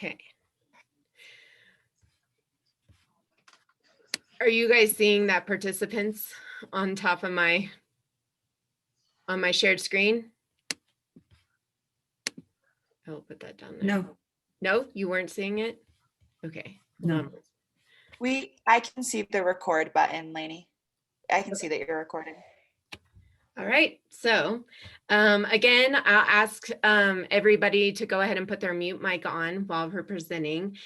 Okay. Are you guys seeing that participants on top of my shared screen? I'll put that down there. No. No, you weren't seeing it? Okay. Hold No. on. I can see the record button, Lani. I can see that you're recording. All right. So again, I'll ask everybody to go ahead and put their mute mic on while we're presenting.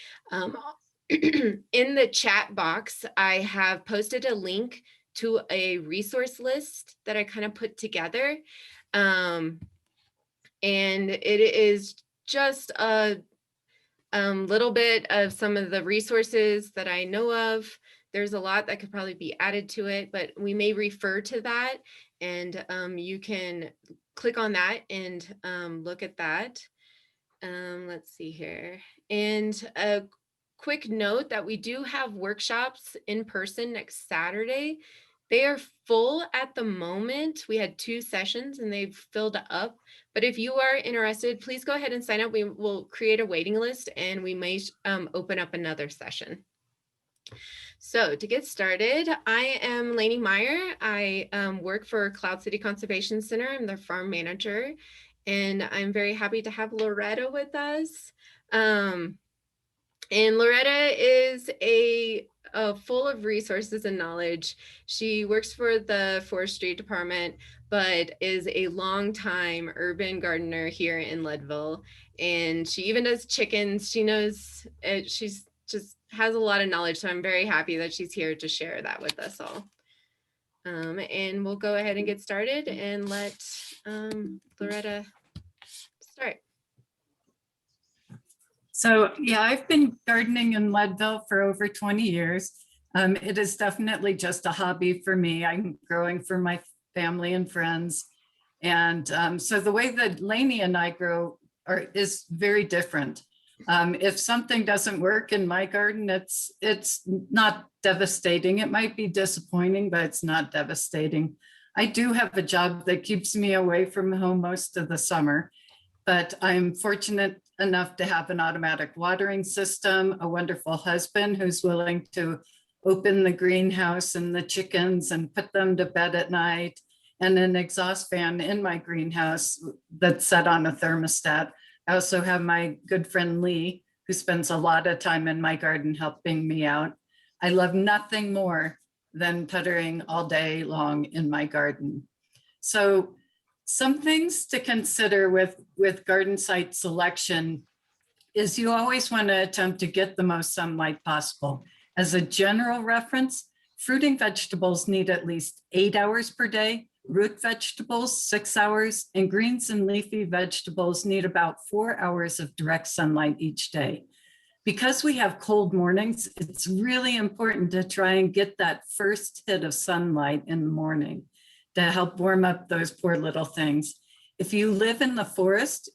In the chat box, I have posted a link to a resource list that I kind of put together. And it is just a little bit of some of the resources that I know of. There's a lot that could probably be added to it, but we may refer to that, and you can click on that and look at that. Let's see here. And a quick note that we do have workshops in person next Saturday. They are full at the moment. We had 2 sessions and they've filled up. But if you are interested, please go ahead and sign up. We will create a waiting list and we may open up another session. So to get started, I am Lani Meyer. I work for Cloud City Conservation Center. I'm the farm manager, and I'm very happy to have Loretta with us. And Loretta is full of resources and knowledge. She works for the forestry department, but is a longtime urban gardener here in Leadville. And she even does chickens. She knows, she's just has a lot of knowledge. So I'm very happy that she's here to share that with us all. And we'll go ahead and get started and let Loretta start. So yeah, I've been gardening in Leadville for over 20 years. It is definitely just a hobby for me. I'm growing for my family and friends. And so the way that Lani and I grow is very different. If something doesn't work in my garden, it's not devastating. It might be disappointing, but it's not devastating. I do have a job that keeps me away from home most of the summer, but I'm fortunate enough to have an automatic watering system, a wonderful husband who's willing to open the greenhouse and the chickens and put them to bed at night, and an exhaust fan in my greenhouse that's set on a thermostat. I also have my good friend Lee, who spends a lot of time in my garden helping me out. I love nothing more than puttering all day long in my garden. So some things to consider with garden site selection is you always want to attempt to get the most sunlight possible. As a general reference, fruiting vegetables need at least 8 hours per day, root vegetables 6 hours, and greens and leafy vegetables need about 4 hours of direct sunlight each day. Because we have cold mornings, it's really important to try and get that first hit of sunlight in the morning to help warm up those poor little things. If you live in the forest,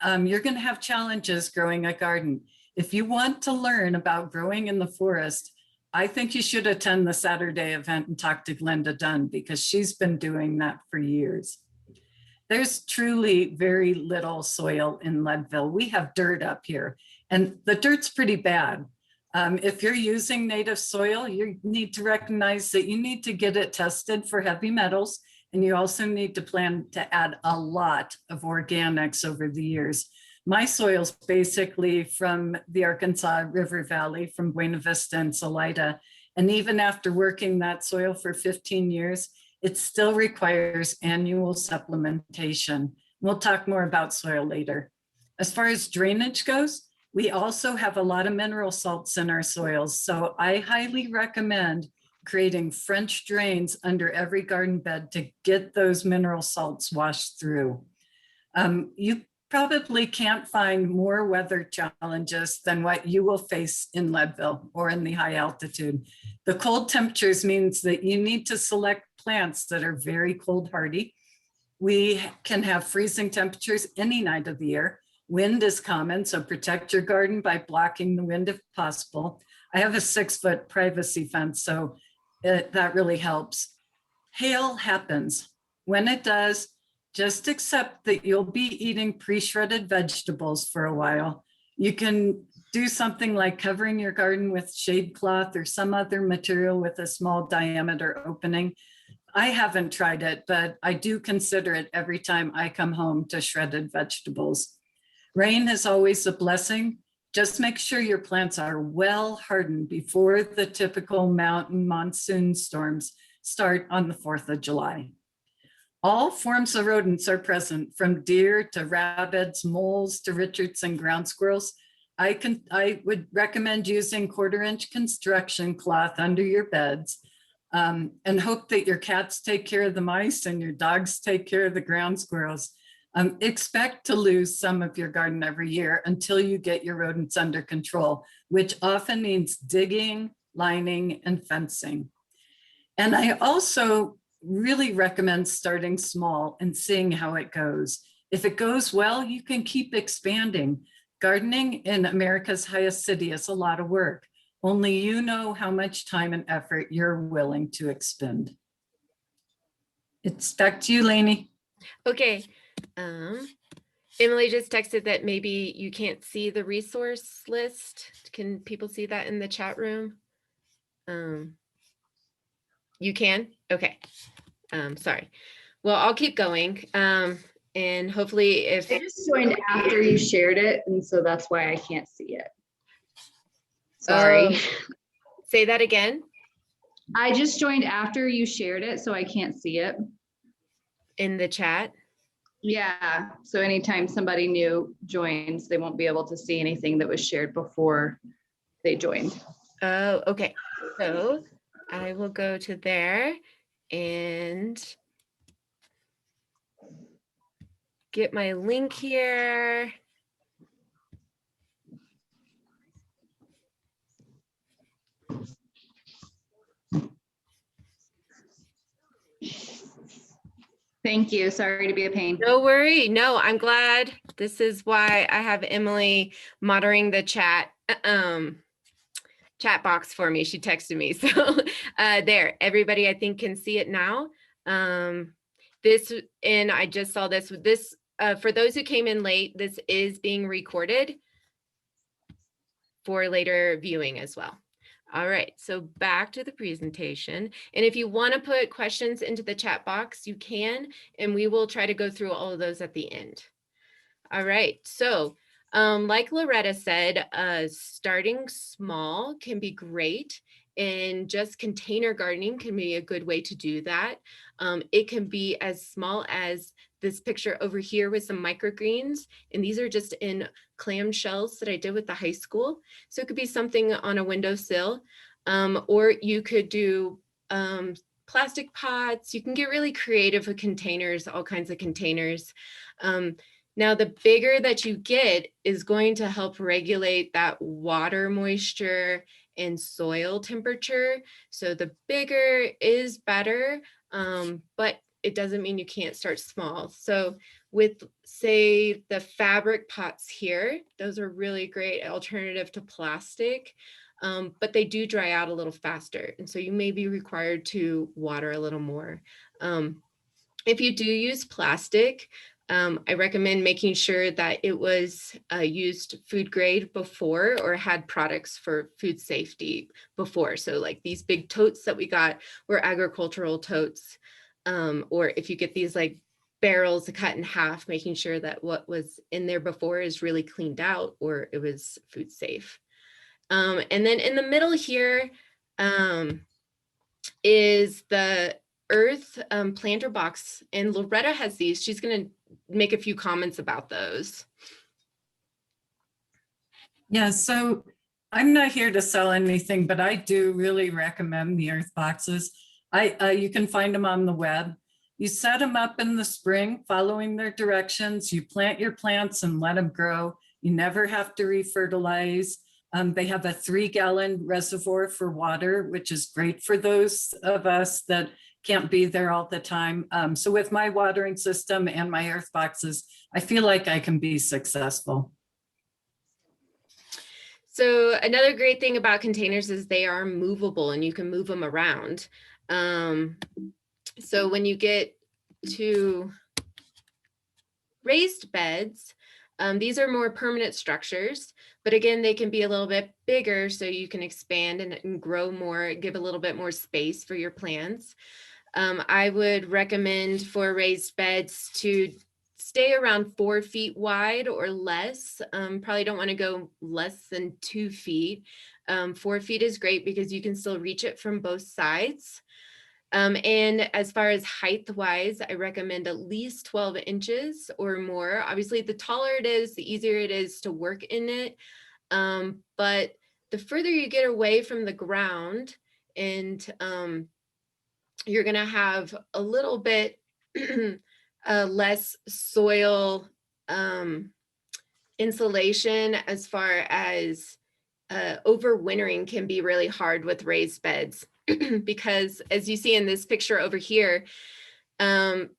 you're going to have challenges growing a garden. If you want to learn about growing in the forest, I think you should attend the Saturday event and talk to Glenda Dunn, because she's been doing that for years. There's truly very little soil in Leadville. We have dirt up here, and the dirt's pretty bad. If you're using native soil, you need to recognize that you need to get it tested for heavy metals, and you also need to plan to add a lot of organics over the years. My soil's basically from the Arkansas River Valley, from Buena Vista and Salida. And even after working that soil for 15 years, it still requires annual supplementation. We'll talk more about soil later. As far as drainage goes, we also have a lot of mineral salts in our soils. So I highly recommend creating French drains under every garden bed to get those mineral salts washed through. You probably can't find more weather challenges than what you will face in Leadville or in the high altitude. The cold temperatures means that you need to select plants that are very cold hardy. We can have freezing temperatures any night of the year. Wind is common, so protect your garden by blocking the wind if possible. I have a 6-foot privacy fence, so that really helps. Hail happens. When it does, just accept that you'll be eating pre-shredded vegetables for a while. You can do something like covering your garden with shade cloth or some other material with a small diameter opening. I haven't tried it, but I do consider it every time I come home to shredded vegetables. Rain is always a blessing. Just make sure your plants are well hardened before the typical mountain monsoon storms start on the 4th of July. All forms of rodents are present, from deer to rabbits, moles to Richardson ground squirrels. I would recommend using 1/4-inch construction cloth under your beds, and hope that your cats take care of the mice and your dogs take care of the ground squirrels. Expect to lose some of your garden every year until you get your rodents under control, which often means digging, lining, and fencing. And I also really recommend starting small and seeing how it goes. If it goes well, you can keep expanding. Gardening in America's highest city is a lot of work. Only you know how much time and effort you're willing to expend. It's back to you, Lani. Okay. Emily just texted that maybe you can't see the resource list. Can people see that in the chat room? You can? Okay. Sorry. Well, I'll keep going. And hopefully if I just joined after you shared it, and so that's why I can't see it. Sorry. Say that again. I just joined after you shared it, so I can't see it. In the chat. Yeah, so anytime somebody new joins, they won't be able to see anything that was shared before they joined. Oh, okay. So I will go to there and get my link here. Thank you. Sorry to be a pain. No worry. No, I'm glad. This is why I have Emily monitoring the chat box for me. She texted me. So there, everybody I think can see it now. This, and I just saw this, for those who came in late, this is being recorded for later viewing as well. All right, so back to the presentation. And if you want to put questions into the chat box, you can, and we will try to go through all of those at the end. All right, so like Loretta said, starting small can be great, and just container gardening can be a good way to do that. It can be as small as this picture over here with some microgreens, and these are just in clam shells that I did with the high school. So it could be something on a windowsill, or you could do plastic pots. You can get really creative with containers, all kinds of containers. Now, the bigger that you get is going to help regulate that water moisture and soil temperature. So the bigger is better, but it doesn't mean you can't start small. So with, say, the fabric pots here, those are really great alternative to plastic, but they do dry out a little faster. And so you may be required to water a little more. If you do use plastic, I recommend making sure that it was used food grade before, or had products for food safety before. So like these big totes that we got were agricultural totes. Or if you get these like barrels cut in half, making sure that what was in there before is really cleaned out, or it was food safe. And then in the middle here is the earth planter box, and Loretta has these. She's going to make a few comments about those. Yeah, so I'm not here to sell anything, but I do really recommend the earth boxes. You can find them on the web. You set them up in the spring, following their directions. You plant your plants and let them grow. You never have to refertilize. They have a 3-gallon reservoir for water, which is great for those of us that can't be there all the time. So with my watering system and my earth boxes, I feel like I can be successful. So another great thing about containers is they are movable and you can move them around. So when you get to raised beds, These are more permanent structures, but again, they can be a little bit bigger so you can expand and grow more, give a little bit more space for your plants. I would recommend for raised beds to stay around 4 feet wide or less. Probably don't want to go less than 2 feet. 4 feet is great because you can still reach it from both sides. And as far as height wise, I recommend at least 12 inches or more. Obviously, the taller it is, the easier it is to work in it. But the further you get away from the ground, and you're going to have a little bit less soil insulation, as far as overwintering can be really hard with raised beds. Because as you see in this picture over here, the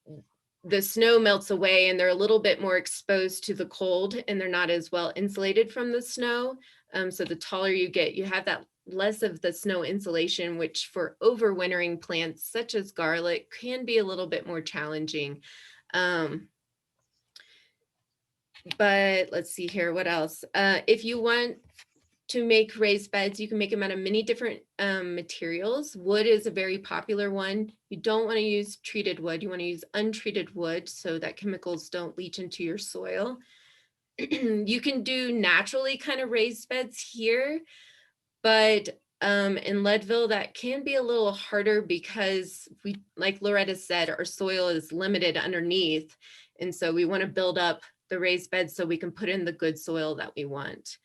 snow melts away and they're a little bit more exposed to the cold, and they're not as well insulated from the snow. So the taller you get, you have that less of the snow insulation, which for overwintering plants such as garlic can be a little bit more challenging. But let's see here, what else? If you want to make raised beds, you can make them out of many different materials. Wood is a very popular one. You don't want to use treated wood. You want to use untreated wood so that chemicals don't leach into your soil. You can do naturally kind of raised beds here, but in Leadville, that can be a little harder because we, like Loretta said, our soil is limited underneath. And so we want to build up the raised beds so we can put in the good soil that we want.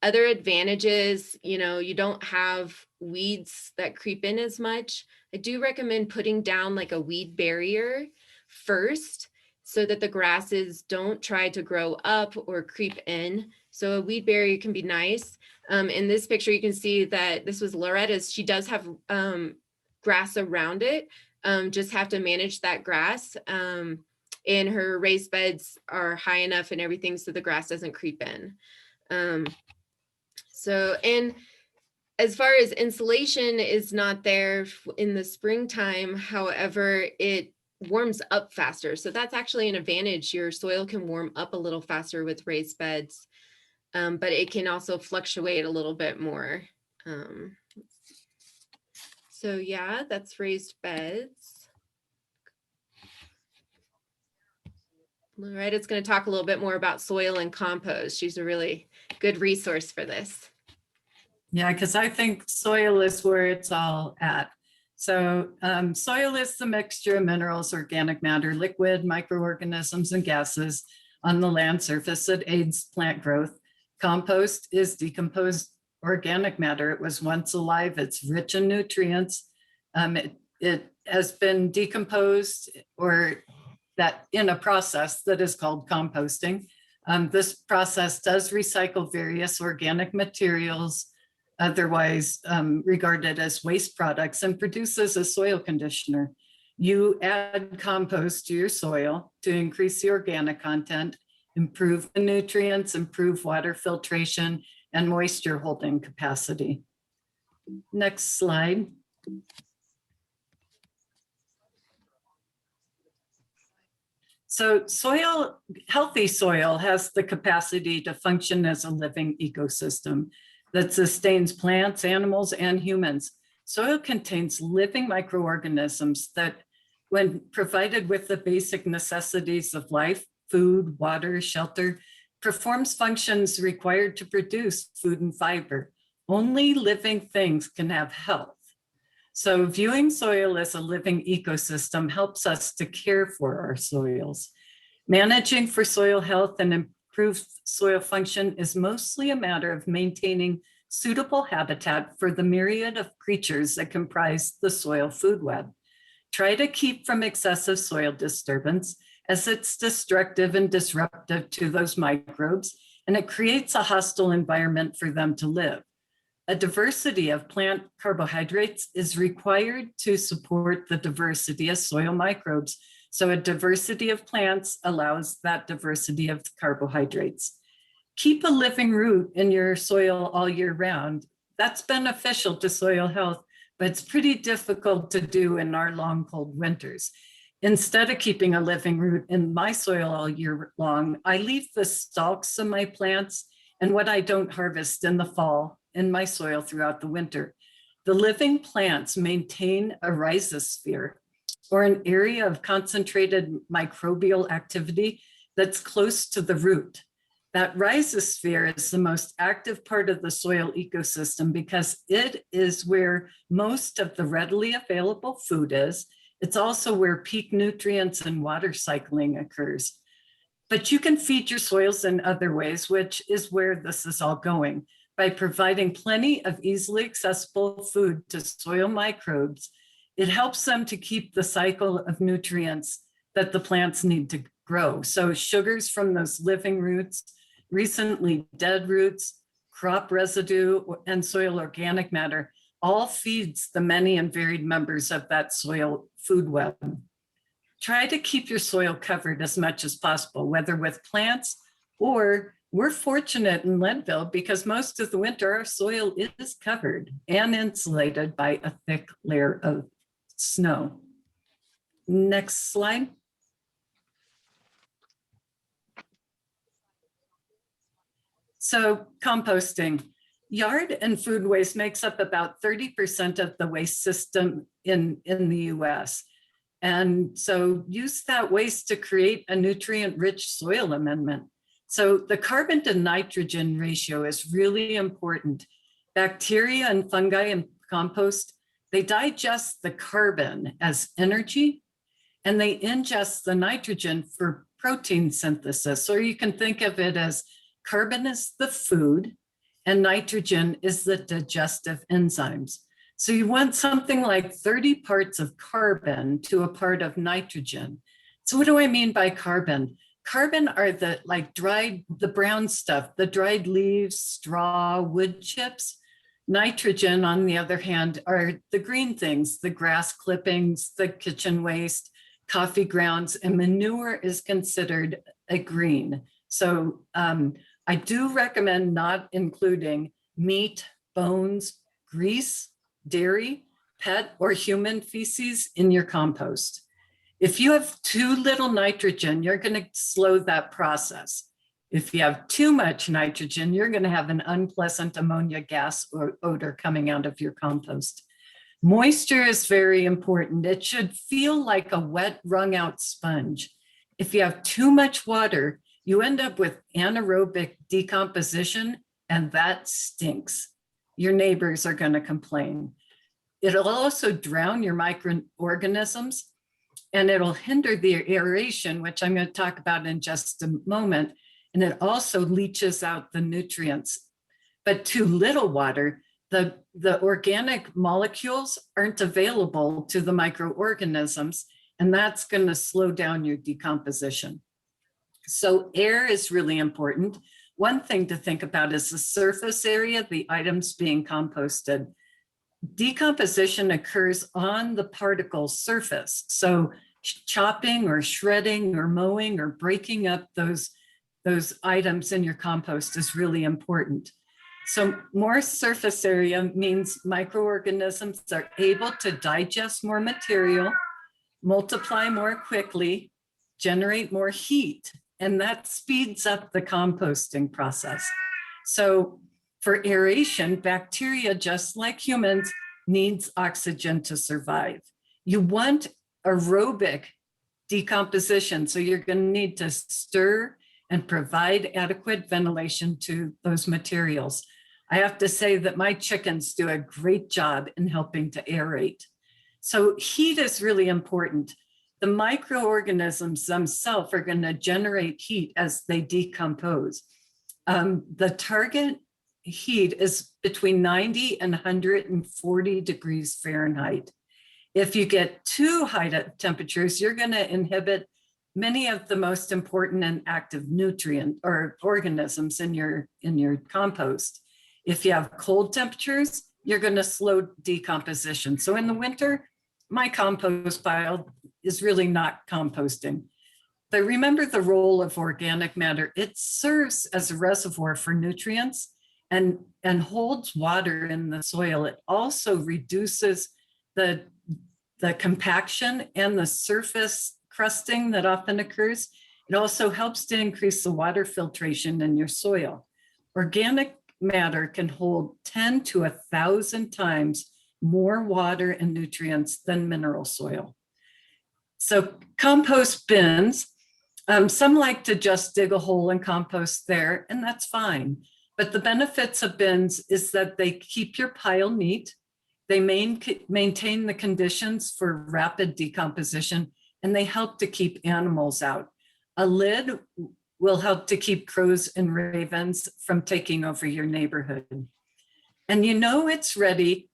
Other advantages, you don't have weeds that creep in as much. I do recommend putting down like a weed barrier first so that the grasses don't try to grow up or creep in. So a weed barrier can be nice. In this picture, you can see that this was Loretta's. She does have grass around it. Just have to manage that grass. And her raised beds are high enough and everything so the grass doesn't creep in. And as far as insulation is not there in the springtime, however, it warms up faster. So that's actually an advantage. Your soil can warm up a little faster with raised beds, but it can also fluctuate a little bit more. So yeah, that's raised beds. Loretta's going to talk a little bit more about soil and compost. She's a really good resource for this. Yeah, because I think soil is where it's all at. So soil is the mixture of minerals, organic matter, liquid, microorganisms, and gases on the land surface that aids plant growth. Compost is decomposed organic matter. It was once alive. It's rich in nutrients. It has been decomposed, or that in a process that is called composting. This process does recycle various organic materials, otherwise regarded as waste products, and produces a soil conditioner. You add compost to your soil to increase the organic content, improve the nutrients, improve water filtration, and moisture holding capacity. Next slide. So healthy soil has the capacity to function as a living ecosystem that sustains plants, animals, and humans. Soil contains living microorganisms that, when provided with the basic necessities of life, food, water, shelter, performs functions required to produce food and fiber. Only living things can have health. So viewing soil as a living ecosystem helps us to care for our soils. Managing for soil health and improved soil function is mostly a matter of maintaining suitable habitat for the myriad of creatures that comprise the soil food web. Try to keep from excessive soil disturbance, as it's destructive and disruptive to those microbes, and it creates a hostile environment for them to live. A diversity of plant carbohydrates is required to support the diversity of soil microbes. So a diversity of plants allows that diversity of carbohydrates. Keep a living root in your soil all year round. That's beneficial to soil health, but it's pretty difficult to do in our long, cold winters. Instead of keeping a living root in my soil all year long, I leave the stalks of my plants and what I don't harvest in the fall in my soil throughout the winter. The living plants maintain a rhizosphere, or an area of concentrated microbial activity that's close to the root. That rhizosphere is the most active part of the soil ecosystem because it is where most of the readily available food is. It's also where peak nutrients and water cycling occurs. But you can feed your soils in other ways, which is where this is all going. By providing plenty of easily accessible food to soil microbes, it helps them to keep the cycle of nutrients that the plants need to grow. So sugars from those living roots, recently dead roots, crop residue, and soil organic matter all feeds the many and varied members of that soil food web. Try to keep your soil covered as much as possible, whether with plants or we're fortunate in Leadville because most of the winter our soil is covered and insulated by a thick layer of snow. Next slide. So composting. Yard and food waste makes up about 30% of the waste system in the US. And so use that waste to create a nutrient-rich soil amendment. So the carbon to nitrogen ratio is really important. Bacteria and fungi in compost, they digest the carbon as energy and they ingest the nitrogen for protein synthesis. Or you can think of it as carbon is the food and nitrogen is the digestive enzymes. So you want something like 30 parts of carbon to a part of nitrogen. So what do I mean by carbon? Carbon are the the brown stuff, the dried leaves, straw, wood chips. Nitrogen, on the other hand, are the green things, the grass clippings, the kitchen waste, coffee grounds, and manure is considered a green. So I do recommend not including meat, bones, grease, dairy, pet, or human feces in your compost. If you have too little nitrogen, you're going to slow that process. If you have too much nitrogen, you're going to have an unpleasant ammonia gas or odor coming out of your compost. Moisture is very important. It should feel like a wet, wrung out sponge. If you have too much water, you end up with anaerobic decomposition, and that stinks. Your neighbors are going to complain. It'll also drown your microorganisms, and it'll hinder the aeration, which I'm going to talk about in just a moment. And it also leaches out the nutrients. But too little water, the organic molecules aren't available to the microorganisms, and that's going to slow down your decomposition. So air is really important. One thing to think about is the surface area, the items being composted. Decomposition occurs on the particle surface. So chopping or shredding or mowing or breaking up those items in your compost is really important. So more surface area means microorganisms are able to digest more material, multiply more quickly, generate more heat, and that speeds up the composting process. So for aeration, bacteria, just like humans, needs oxygen to survive. You want aerobic decomposition, so you're going to need to stir and provide adequate ventilation to those materials. I have to say that my chickens do a great job in helping to aerate. So heat is really important. The microorganisms themselves are going to generate heat as they decompose. The target heat is between 90 and 140 degrees Fahrenheit. If you get too high temperatures, you're going to inhibit many of the most important and active nutrient or organisms in your compost. If you have cold temperatures, you're going to slow decomposition. So in the winter, my compost pile is really not composting. But remember the role of organic matter. It serves as a reservoir for nutrients and holds water in the soil. It also reduces the the compaction and the surface crusting that often occurs. It also helps to increase the water filtration in your soil. Organic matter can hold 10 to 1,000 times more water and nutrients than mineral soil. So compost bins, some like to just dig a hole and compost there, and that's fine. But the benefits of bins is that they keep your pile neat, they maintain the conditions for rapid decomposition, and they help to keep animals out. A lid will help to keep crows and ravens from taking over your neighborhood. And you know it's ready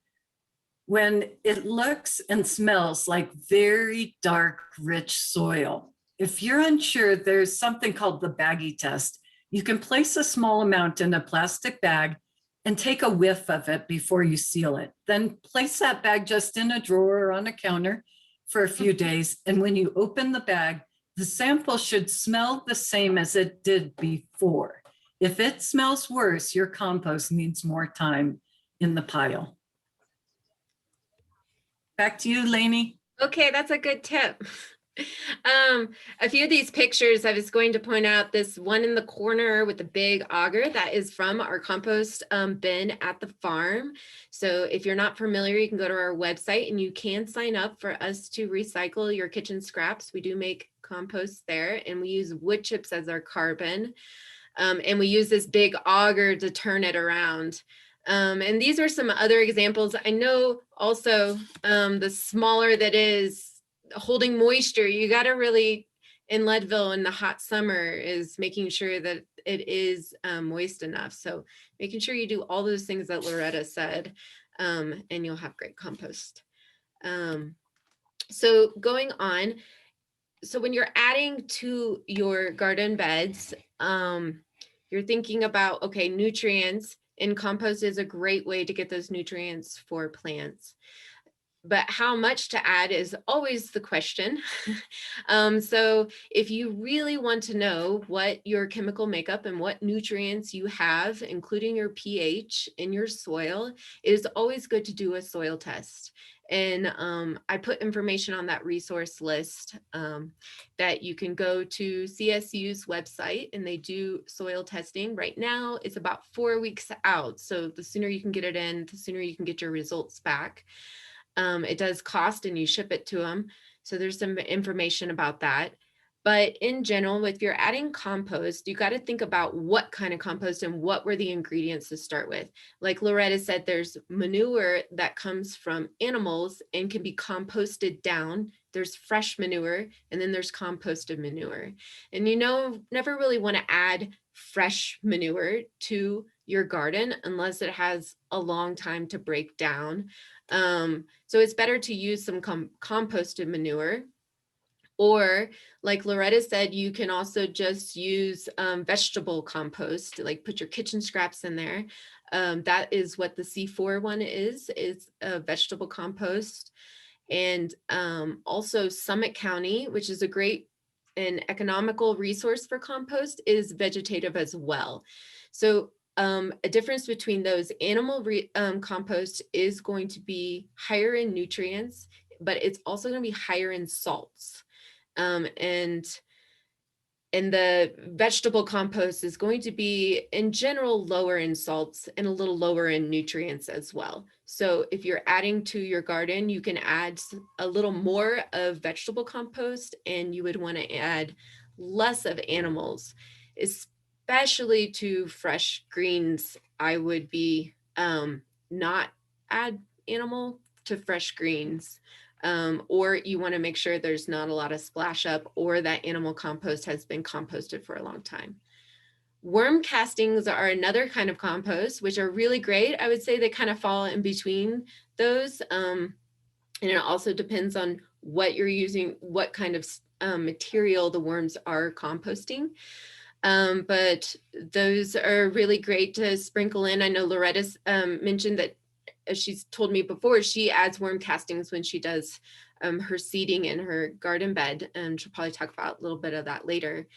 when it looks and smells like very dark, rich soil. If you're unsure, there's something called the baggie test. You can place a small amount in a plastic bag and take a whiff of it before you seal it. Then place that bag just in a drawer or on a counter for a few days. And when you open the bag, the sample should smell the same as it did before. If it smells worse, your compost needs more time in the pile. Back to you, Lani. Okay, that's a good tip. A few of these pictures, I was going to point out this one in the corner with the big auger that is from our compost bin at the farm. So if you're not familiar, you can go to our website and you can sign up for us to recycle your kitchen scraps. We do make compost there, and we use wood chips as our carbon. And we use this big auger to turn it around. And these are some other examples. I know also the smaller that is, holding moisture, you got to really, in Leadville in the hot summer, is making sure that it is moist enough. So making sure you do all those things that Loretta said, and you'll have great compost. So going on, so when you're adding to your garden beds, you're thinking about, okay, nutrients, and compost is a great way to get those nutrients for plants. But how much to add is always the question. So if you really want to know what your chemical makeup and what nutrients you have, including your pH in your soil, it is always good to do a soil test. And I put information on that resource list that you can go to CSU's website, and they do soil testing. Right now, it's about 4 weeks out. So the sooner you can get it in, the sooner you can get your results back. It does cost, and you ship it to them. So there's some information about that. But in general, if you're adding compost, you got to think about what kind of compost and what were the ingredients to start with. Like Loretta said, there's manure that comes from animals and can be composted down. There's fresh manure, and then there's composted manure. And you know, never really want to add fresh manure to your garden unless it has a long time to break down. So it's better to use some composted manure. Or like Loretta said, you can also just use vegetable compost, like put your kitchen scraps in there. That is what the C4 one is a vegetable compost. And also Summit County, which is a great and economical resource for compost, is vegetative as well. So a difference between those, animal compost is going to be higher in nutrients, but it's also going to be higher in salts. And the vegetable compost is going to be, in general, lower in salts and a little lower in nutrients as well. So if you're adding to your garden, you can add a little more of vegetable compost, and you would want to add less of animals, especially to fresh greens. I would be not add animal to fresh greens. Or you want to make sure there's not a lot of splash up, or that animal compost has been composted for a long time. Worm castings are another kind of compost, which are really great. I would say they kind of fall in between those. And it also depends on what you're using, what kind of material the worms are composting. But those are really great to sprinkle in. I know Loretta's mentioned that, as she's told me before, she adds worm castings when she does her seeding in her garden bed, and she'll probably talk about a little bit of that later.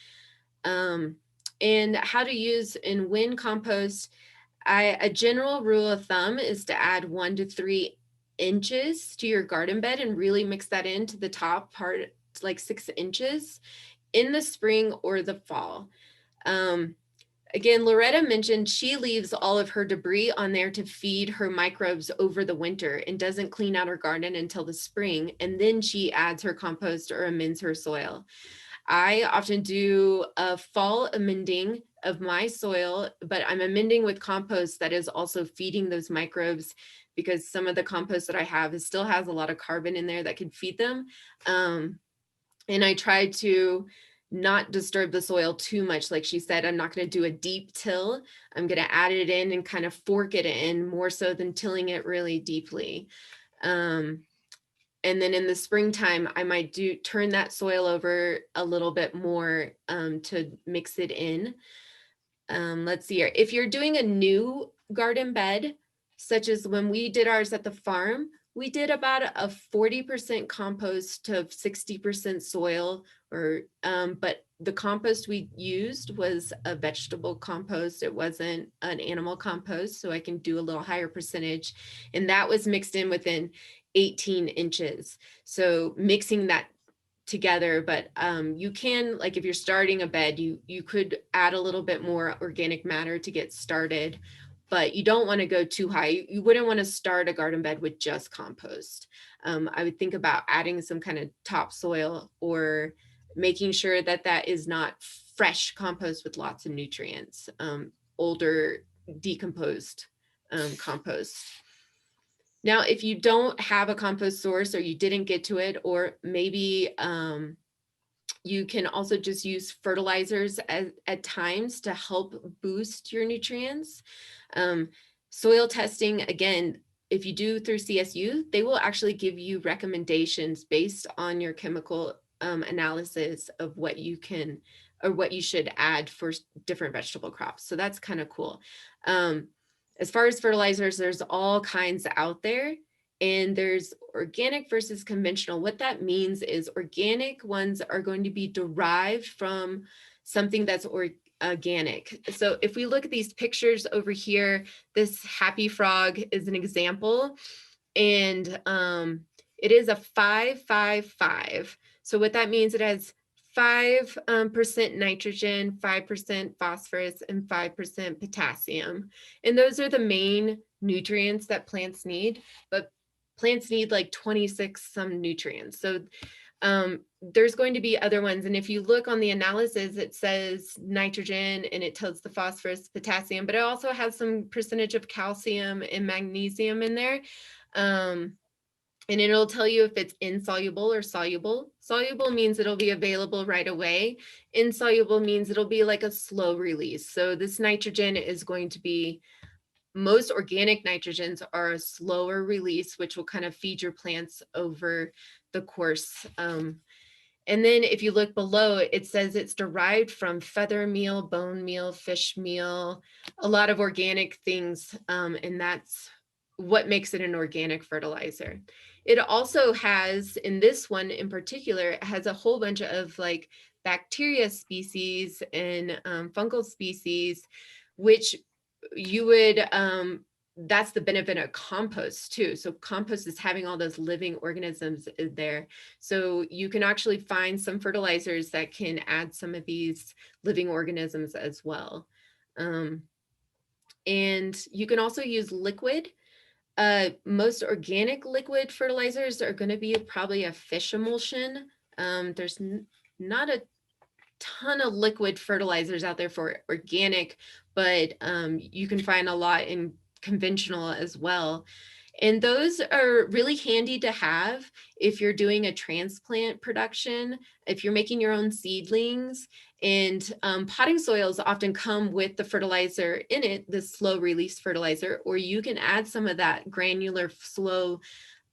And how to use and when compost, a general rule of thumb is to add 1 to 3 inches to your garden bed and really mix that into the top part, like 6 inches in the spring or the fall. Again, Loretta mentioned she leaves all of her debris on there to feed her microbes over the winter and doesn't clean out her garden until the spring. And then she adds her compost or amends her soil. I often do a fall amending of my soil, but I'm amending with compost that is also feeding those microbes, because some of the compost that I have still has a lot of carbon in there that could feed them. And I try to not disturb the soil too much. Like she said, I'm not going to do a deep till. I'm going to add it in and kind of fork it in more so than tilling it really deeply. And then in the springtime, I might turn that soil over a little bit more to mix it in. Let's see here. If you're doing a new garden bed, such as when we did ours at the farm, we did about a 40% compost to 60% soil, but the compost we used was a vegetable compost. It wasn't an animal compost, so I can do a little higher percentage. And that was mixed in within 18 inches. So mixing that together, but you can, like if you're starting a bed, you could add a little bit more organic matter to get started, but you don't want to go too high. You wouldn't want to start a garden bed with just compost. I would think about adding some kind of topsoil or making sure that that is not fresh compost with lots of nutrients, older decomposed compost. Now, if you don't have a compost source or you didn't get to it, or maybe you can also just use fertilizers at times to help boost your nutrients. Soil testing, again, if you do through CSU, they will actually give you recommendations based on your chemical analysis of what you can or what you should add for different vegetable crops. So that's kind of cool. As far as fertilizers, there's all kinds out there, and there's organic versus conventional. What that means is organic ones are going to be derived from something that's organic. So if we look at these pictures over here, this happy frog is an example, and it is a 5-5-5. So what that means, it has 5% nitrogen, 5% phosphorus, and 5% potassium. And those are the main nutrients that plants need, but plants need like 26 some nutrients. So there's going to be other ones. And if you look on the analysis, it says nitrogen and it tells the phosphorus, potassium, but it also has some percentage of calcium and magnesium in there. And it'll tell you if it's insoluble or soluble. Soluble means it'll be available right away. Insoluble means it'll be like a slow release. So this nitrogen is going to be, most organic nitrogens are a slower release, which will kind of feed your plants over the course. And then if you look below, it says it's derived from feather meal, bone meal, fish meal, a lot of organic things. And that's what makes it an organic fertilizer. It also has, in this one in particular, it has a whole bunch of like bacteria species and fungal species, which you would, that's the benefit of compost too. So compost is having all those living organisms in there. So you can actually find some fertilizers that can add some of these living organisms as well. And you can also use liquid. Most organic liquid fertilizers are going to be probably a fish emulsion. There's not a ton of liquid fertilizers out there for organic, but you can find a lot in conventional as well. And those are really handy to have if you're doing a transplant production, if you're making your own seedlings. And potting soils often come with the fertilizer in it, the slow release fertilizer, or you can add some of that granular slow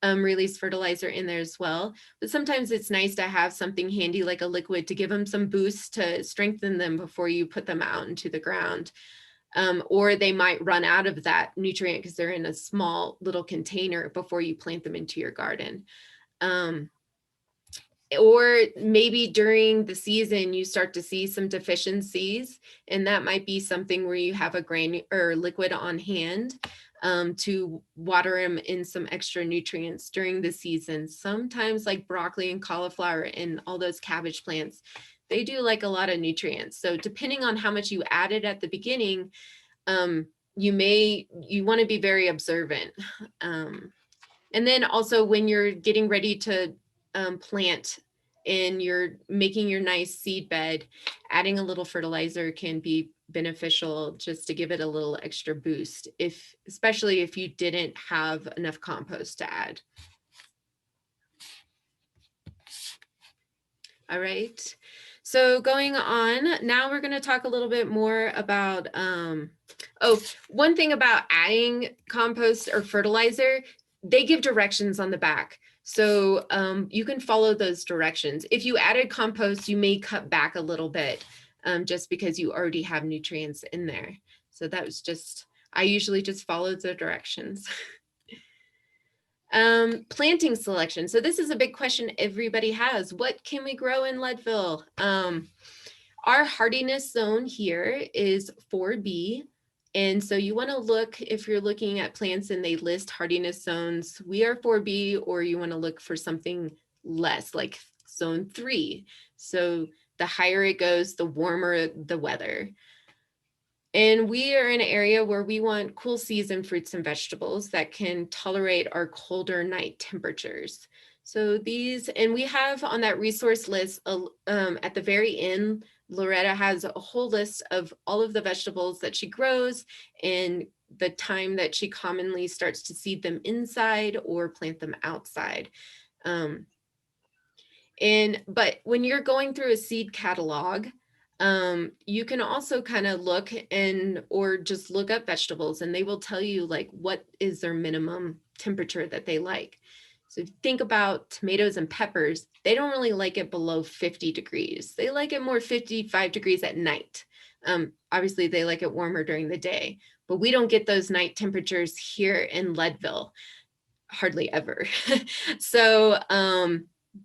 release fertilizer in there as well. But sometimes it's nice to have something handy like a liquid to give them some boost to strengthen them before you put them out into the ground. Or they might run out of that nutrient because they're in a small little container before you plant them into your garden. Or maybe during the season, you start to see some deficiencies, and that might be something where you have a liquid on hand. to water them in some extra nutrients during the season. Sometimes like broccoli and cauliflower and all those cabbage plants, they do like a lot of nutrients. So depending on how much you added at the beginning, you want to be very observant. And then also when you're getting ready to plant and you're making your nice seed bed, adding a little fertilizer can be beneficial just to give it a little extra boost, especially if you didn't have enough compost to add. All right. So going on, now we're going to talk a little bit more about, one thing about adding compost or fertilizer, they give directions on the back. So you can follow those directions. If you added compost, you may cut back a little bit just because you already have nutrients in there. So that was I usually just follow the directions. Planting selection. So this is a big question everybody has. What can we grow in Leadville? Our hardiness zone here is 4B. And so you want to look, if you're looking at plants and they list hardiness zones, we are 4B, or you want to look for something less, like zone 3. So the higher it goes, the warmer the weather. And we are in an area where we want cool season fruits and vegetables that can tolerate our colder night temperatures. So these, and we have on that resource list at the very end, Loretta has a whole list of all of the vegetables that she grows and the time that she commonly starts to seed them inside or plant them outside. But when you're going through a seed catalog, you can also kind of look or just look up vegetables, and they will tell you like what is their minimum temperature that they like. So if you think about tomatoes and peppers, they don't really like it below 50 degrees. They like it more 55 degrees at night. Obviously they like it warmer during the day, but we don't get those night temperatures here in Leadville, hardly ever. So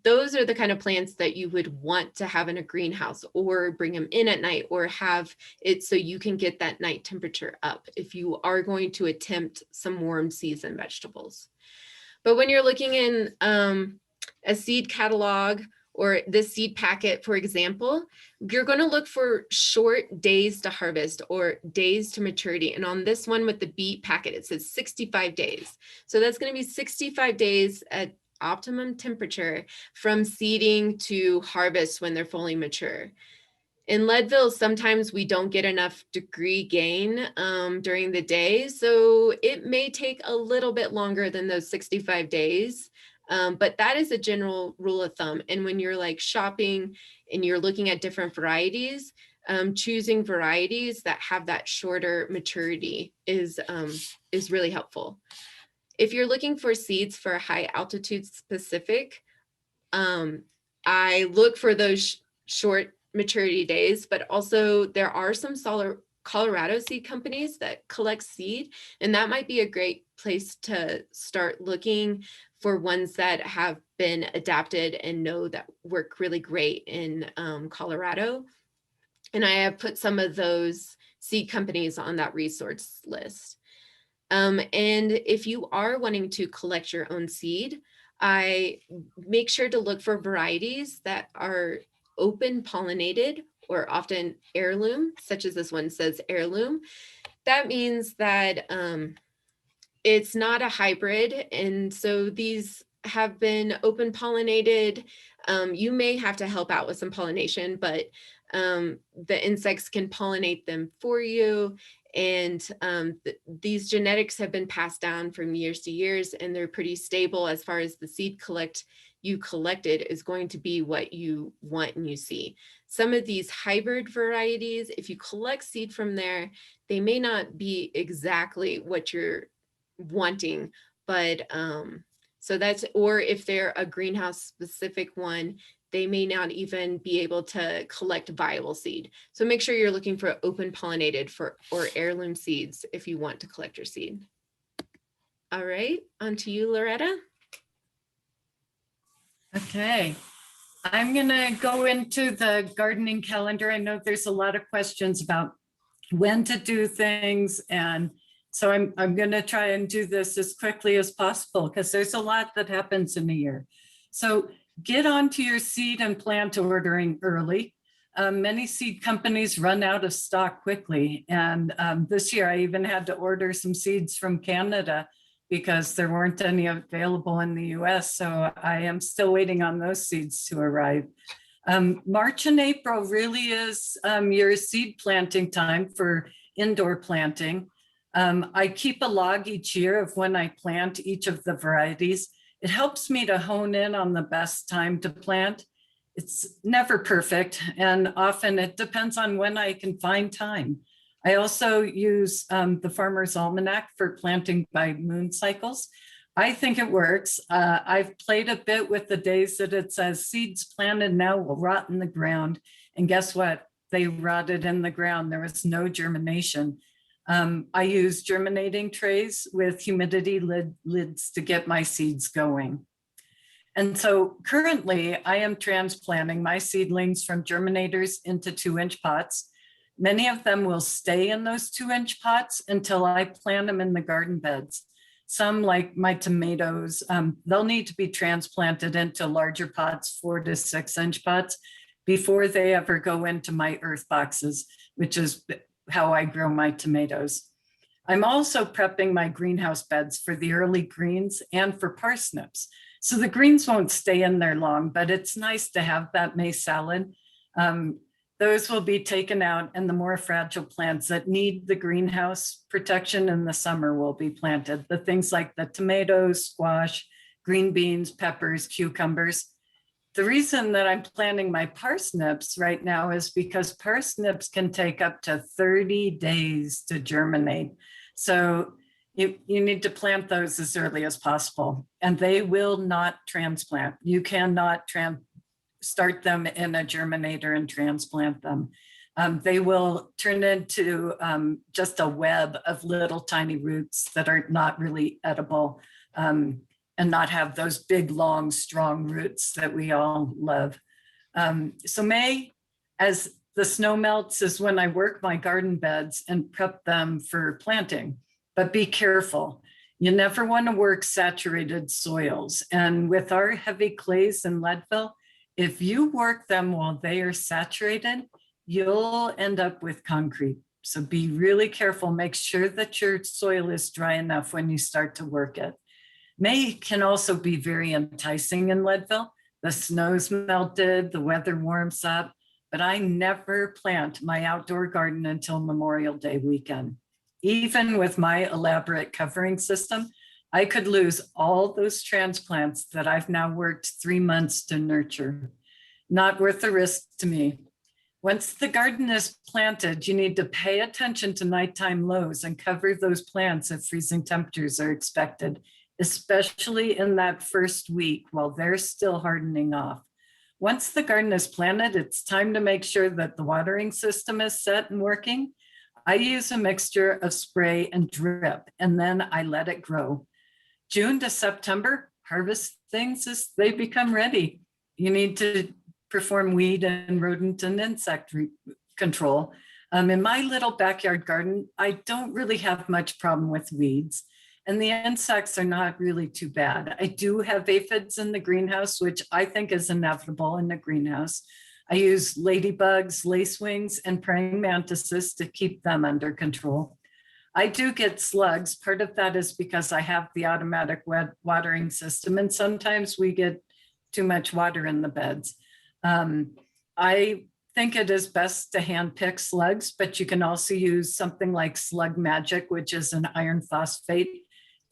those are the kind of plants that you would want to have in a greenhouse, or bring them in at night, or have it so you can get that night temperature up if you are going to attempt some warm season vegetables. But when you're looking in a seed catalog or this seed packet, for example, you're going to look for short days to harvest or days to maturity. And on this one with the beet packet, it says 65 days. So that's going to be 65 days at optimum temperature from seeding to harvest when they're fully mature. In Leadville, sometimes we don't get enough degree gain during the day, so it may take a little bit longer than those 65 days, but that is a general rule of thumb. And when you're like shopping and you're looking at different varieties, choosing varieties that have that shorter maturity is really helpful. If you're looking for seeds for high altitude specific, I look for those short maturity days, but also there are some Colorado seed companies that collect seed, and that might be a great place to start looking for ones that have been adapted and know that work really great in Colorado. And I have put some of those seed companies on that resource list. And if you are wanting to collect your own seed, I make sure to look for varieties that are open pollinated or often heirloom, such as this one says heirloom. That means that it's not a hybrid. And so these have been open pollinated. You may have to help out with some pollination, but the insects can pollinate them for you. And these genetics have been passed down from years to years, and they're pretty stable as far as the seed you collected is going to be what you want and you see. Some of these hybrid varieties, if you collect seed from there, they may not be exactly what you're wanting, but so that's, or if they're a greenhouse specific one, they may not even be able to collect viable seed. So make sure you're looking for open pollinated or heirloom seeds if you want to collect your seed. All right, on to you, Loretta. Okay, I'm gonna go into the gardening calendar. I know there's a lot of questions about when to do things. And So I'm going to try and do this as quickly as possible because there's a lot that happens in a year. So get onto your seed and plant ordering early. Many seed companies run out of stock quickly. And this year I even had to order some seeds from Canada because there weren't any available in the US. So I am still waiting on those seeds to arrive. March and April really is your seed planting time for indoor planting. I keep a log each year of when I plant each of the varieties. It helps me to hone in on the best time to plant. It's never perfect, and often it depends on when I can find time. I also use the Farmer's Almanac for planting by moon cycles. I think it works. I've played a bit with the days that it says seeds planted now will rot in the ground. And guess what? They rotted in the ground. There was no germination. I use germinating trays with humidity lids to get my seeds going. And so currently I am transplanting my seedlings from germinators into 2-inch pots. Many of them will stay in those 2-inch pots until I plant them in the garden beds. Some, like my tomatoes, they'll need to be transplanted into larger pots, 4 to 6-inch pots, before they ever go into my earth boxes, which is how I grow my tomatoes. I'm also prepping my greenhouse beds for the early greens and for parsnips. So the greens won't stay in there long, but it's nice to have that May salad. Those will be taken out, and the more fragile plants that need the greenhouse protection in the summer will be planted. The things like the tomatoes, squash, green beans, peppers, cucumbers. The reason that I'm planting my parsnips right now is because parsnips can take up to 30 days to germinate. So you need to plant those as early as possible, and they will not transplant. You cannot start them in a germinator and transplant them. They will turn into just a web of little tiny roots that are not really edible, and not have those big, long, strong roots that we all love. So May, as the snow melts, is when I work my garden beds and prep them for planting. But be careful. You never want to work saturated soils. And with our heavy clays in Leadville, if you work them while they are saturated, you'll end up with concrete. So be really careful. Make sure that your soil is dry enough when you start to work it. May can also be very enticing in Leadville. The snow's melted, the weather warms up, but I never plant my outdoor garden until Memorial Day weekend. Even with my elaborate covering system, I could lose all those transplants that I've now worked 3 months to nurture. Not worth the risk to me. Once the garden is planted, you need to pay attention to nighttime lows and cover those plants if freezing temperatures are expected, especially in that first week while they're still hardening off. Once the garden is planted, it's time to make sure that the watering system is set and working. I use a mixture of spray and drip, and then I let it grow. June to September, harvest things as they become ready. You need to perform weed and rodent and insect control. In my little backyard garden, I don't really have much problem with weeds, and the insects are not really too bad. I do have aphids in the greenhouse, which I think is inevitable in the greenhouse. I use ladybugs, lacewings, and praying mantises to keep them under control. I do get slugs. Part of that is because I have the automatic watering system, and sometimes we get too much water in the beds. I think it is best to hand pick slugs, but you can also use something like Slug Magic, which is an iron phosphate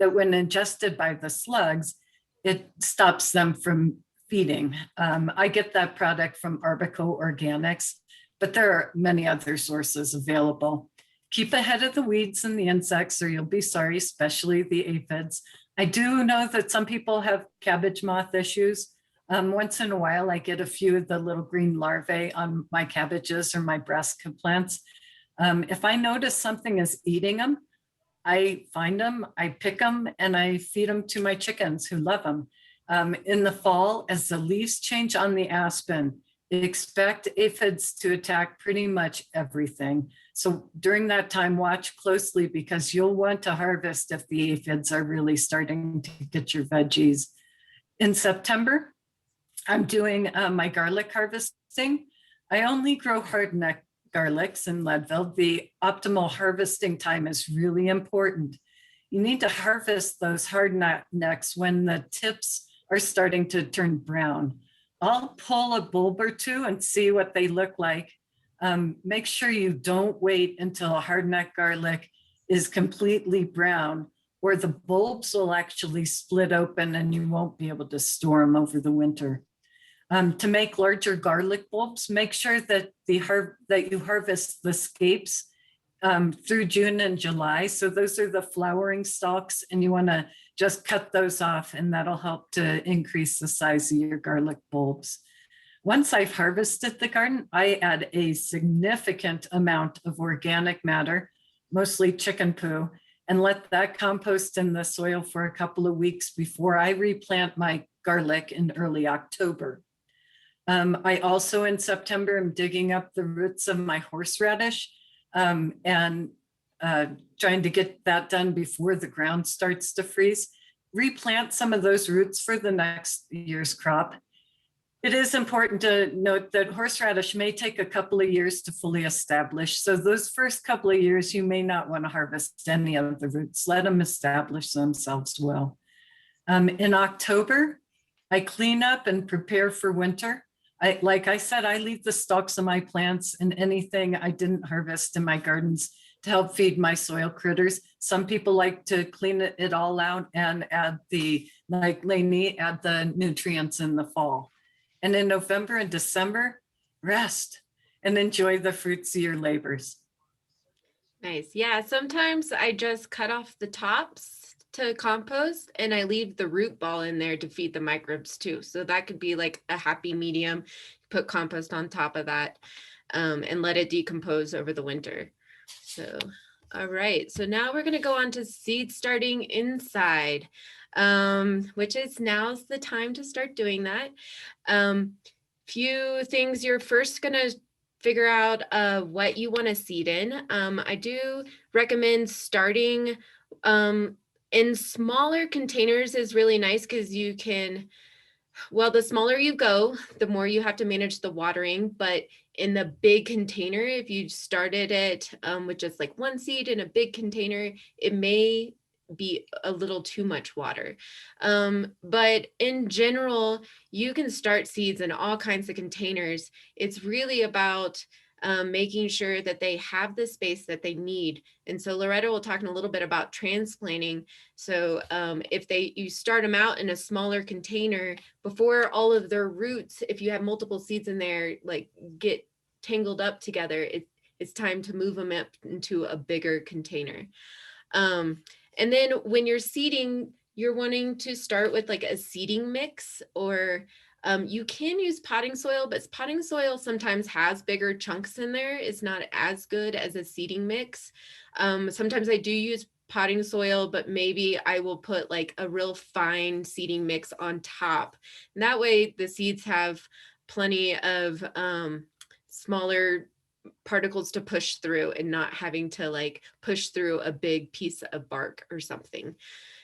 that when ingested by the slugs, it stops them from feeding. I get that product from Arbico Organics, but there are many other sources available. Keep ahead of the weeds and the insects or you'll be sorry, especially the aphids. I do know that some people have cabbage moth issues. Once in a while, I get a few of the little green larvae on my cabbages or my brassica plants. If I notice something is eating them, I find them, I pick them, and I feed them to my chickens who love them. In the fall, as the leaves change on the aspen, Expect aphids to attack pretty much everything. So during that time, watch closely because you'll want to harvest if the aphids are really starting to get your veggies. In September, I'm doing my garlic harvesting. I only grow hardneck garlics in Leadville. The optimal harvesting time is really important. You need to harvest those hardnecks when the tips are starting to turn brown. I'll pull a bulb or two and see what they look like. Make sure you don't wait until a hardneck garlic is completely brown, or the bulbs will actually split open and you won't be able to store them over the winter. To make larger garlic bulbs, make sure that you harvest the scapes through June and July. So those are the flowering stalks, and you want to just cut those off, and that'll help to increase the size of your garlic bulbs. Once I've harvested the garden, I add a significant amount of organic matter, mostly chicken poo, and let that compost in the soil for a couple of weeks before I replant my garlic in early October. I also in September am digging up the roots of my horseradish and trying to get that done before the ground starts to freeze. Replant some of those roots for the next year's crop. It is important to note that horseradish may take a couple of years to fully establish. So those first couple of years, you may not want to harvest any of the roots. Let them establish themselves well. In October, I clean up and prepare for winter. Like I said, I leave the stalks of my plants and anything I didn't harvest in my gardens to help feed my soil critters. Some people like to clean it all out and add like Lani, add the nutrients in the fall. And in November and December, rest and enjoy the fruits of your labors. Nice. Yeah, sometimes I just cut off the tops to compost and I leave the root ball in there to feed the microbes too. So that could be like a happy medium. Put compost on top of that and let it decompose over the winter. So, all right. So now we're going to go on to seed starting inside, which is now's the time to start doing that. Few things you're first going to figure out what you want to seed in. I do recommend starting in smaller containers is really nice because you can, well, the smaller you go, the more you have to manage the watering. But in the big container, if you started it with just like one seed in a big container, it may be a little too much water. But in general, you can start seeds in all kinds of containers. It's really about making sure that they have the space that they need. And so Loretta will talk in a little bit about transplanting. So if you start them out in a smaller container, before all of their roots, if you have multiple seeds in there, like get tangled up together, it's time to move them up into a bigger container. And then when you're seeding, you're wanting to start with like a seeding mix, or you can use potting soil, but potting soil sometimes has bigger chunks in there. It's not as good as a seeding mix. Sometimes I do use potting soil, but maybe I will put like a real fine seeding mix on top. And that way the seeds have plenty of smaller particles to push through and not having to like push through a big piece of bark or something.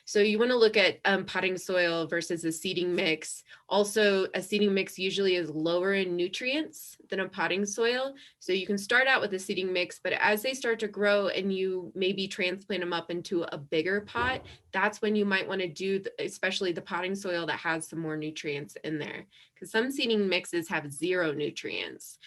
So you want to look at potting soil versus a seeding mix. Also, a seeding mix usually is lower in nutrients than a potting soil. So you can start out with a seeding mix, but as they start to grow and you maybe transplant them up into a bigger pot, that's when you might want to do, especially the potting soil that has some more nutrients in there. Because some seeding mixes have 0 nutrients.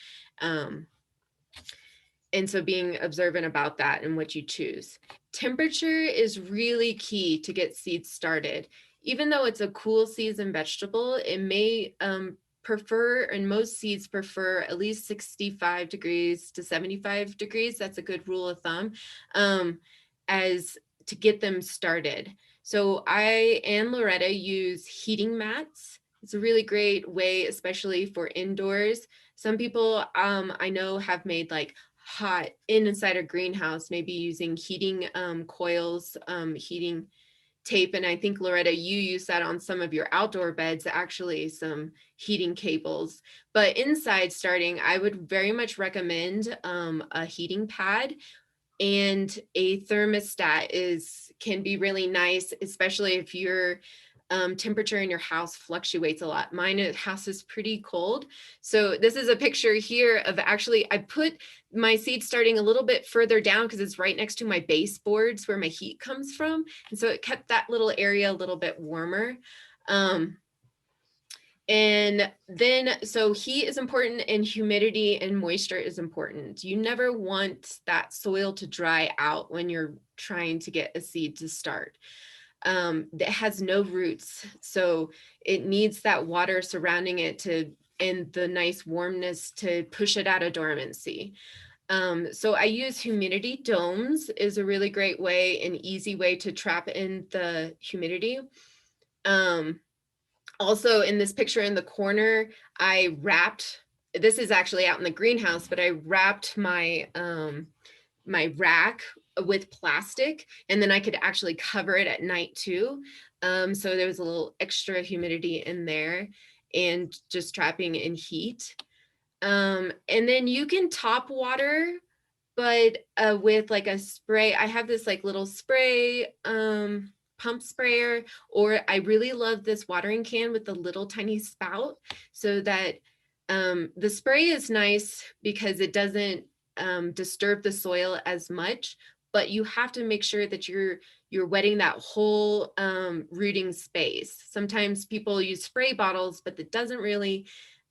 And so being observant about that and what you choose. Temperature is really key to get seeds started. Even though it's a cool season vegetable, it may prefer, and most seeds prefer at least 65 degrees to 75 degrees. That's a good rule of thumb as to get them started. So I and Loretta use heating mats. It's a really great way, especially for indoors. Some people I know have made like hot inside a greenhouse, maybe using heating coils, heating tape, and I think Loretta, you use that on some of your outdoor beds, actually some heating cables. But inside starting, I would very much recommend a heating pad, and a thermostat can be really nice, especially if your temperature in your house fluctuates a lot. House is pretty cold. So this is a picture here of actually, I put my seed starting a little bit further down because it's right next to my baseboards where my heat comes from. And so it kept that little area a little bit warmer. And then, so heat is important, and humidity and moisture is important. You never want that soil to dry out when you're trying to get a seed to start. That has no roots, so it needs that water surrounding it and the nice warmness to push it out of dormancy. So I use humidity domes is a really great way, an easy way to trap in the humidity. Also in this picture in the corner, I wrapped, this is actually out in the greenhouse, but I wrapped my my rack with plastic, and then I could actually cover it at night too. So there was a little extra humidity in there and just trapping in heat. And then you can top water, but with like a spray. I have this like little spray pump sprayer, or I really love this watering can with the little tiny spout, so that the spray is nice because it doesn't disturb the soil as much, but you have to make sure that you're wetting that whole rooting space. Sometimes people use spray bottles, but it doesn't really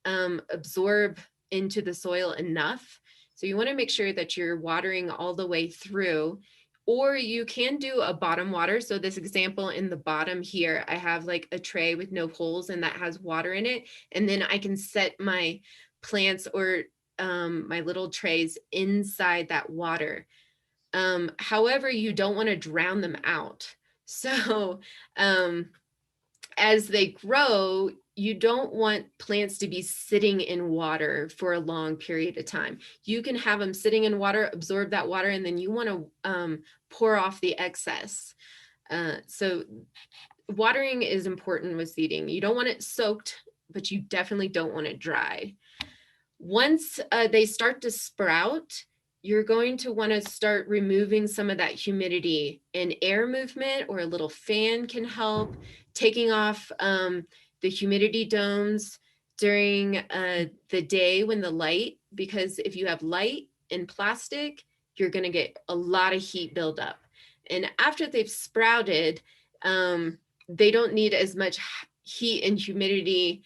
absorb into the soil enough. So you want to make sure that you're watering all the way through, or you can do a bottom water. So this example in the bottom here, I have like a tray with no holes and that has water in it. And then I can set my plants or my little trays inside that water. However, you don't want to drown them out. So as they grow, you don't want plants to be sitting in water for a long period of time. You can have them sitting in water, absorb that water, and then you want to pour off the excess. So watering is important with seeding. You don't want it soaked, but you definitely don't want it dry. Once they start to sprout, you're going to want to start removing some of that humidity, and air movement or a little fan can help. Taking off the humidity domes during the day when the light, because if you have light in plastic, you're going to get a lot of heat buildup. And after they've sprouted, they don't need as much heat and humidity.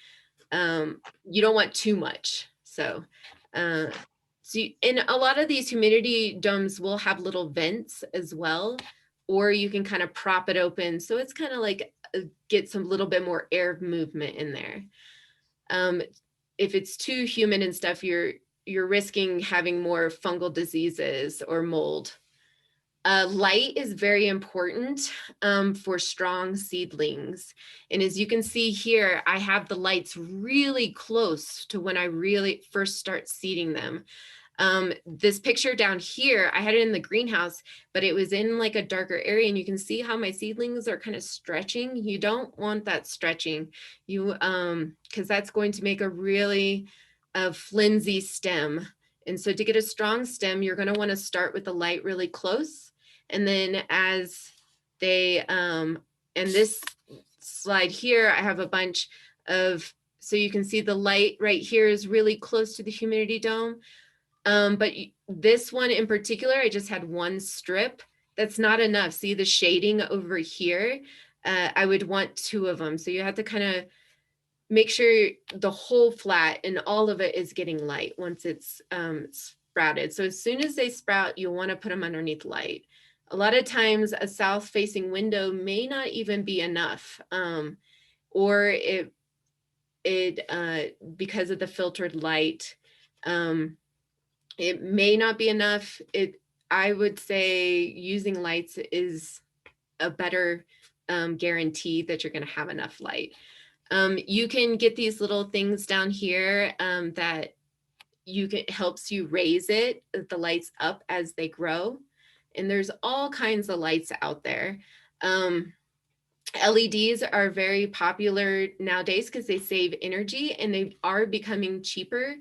You don't want too much. So and a lot of these humidity domes will have little vents as well, or you can kind of prop it open. So it's kind of like get some little bit more air movement in there. If it's too humid and stuff, you're risking having more fungal diseases or mold. Light is very important for strong seedlings. And as you can see here, I have the lights really close to when I really first start seeding them. This picture down here, I had it in the greenhouse, but it was in like a darker area, and you can see how my seedlings are kind of stretching. You don't want that stretching, because that's going to make a really flimsy stem. And so to get a strong stem, you're going to want to start with the light really close. And then as they, and this slide here, I have a bunch of, so you can see the light right here is really close to the humidity dome. But this one in particular, I just had one strip. That's not enough. See the shading over here? I would want two of them. So you have to kind of make sure the whole flat and all of it is getting light once it's sprouted. So as soon as they sprout, you'll want to put them underneath light. A lot of times a south facing window may not even be enough, or it because of the filtered light, it may not be enough. I would say using lights is a better guarantee that you're going to have enough light. You can get these little things down here that helps you raise the lights up as they grow. And there's all kinds of lights out there. LEDs are very popular nowadays because they save energy and they are becoming cheaper.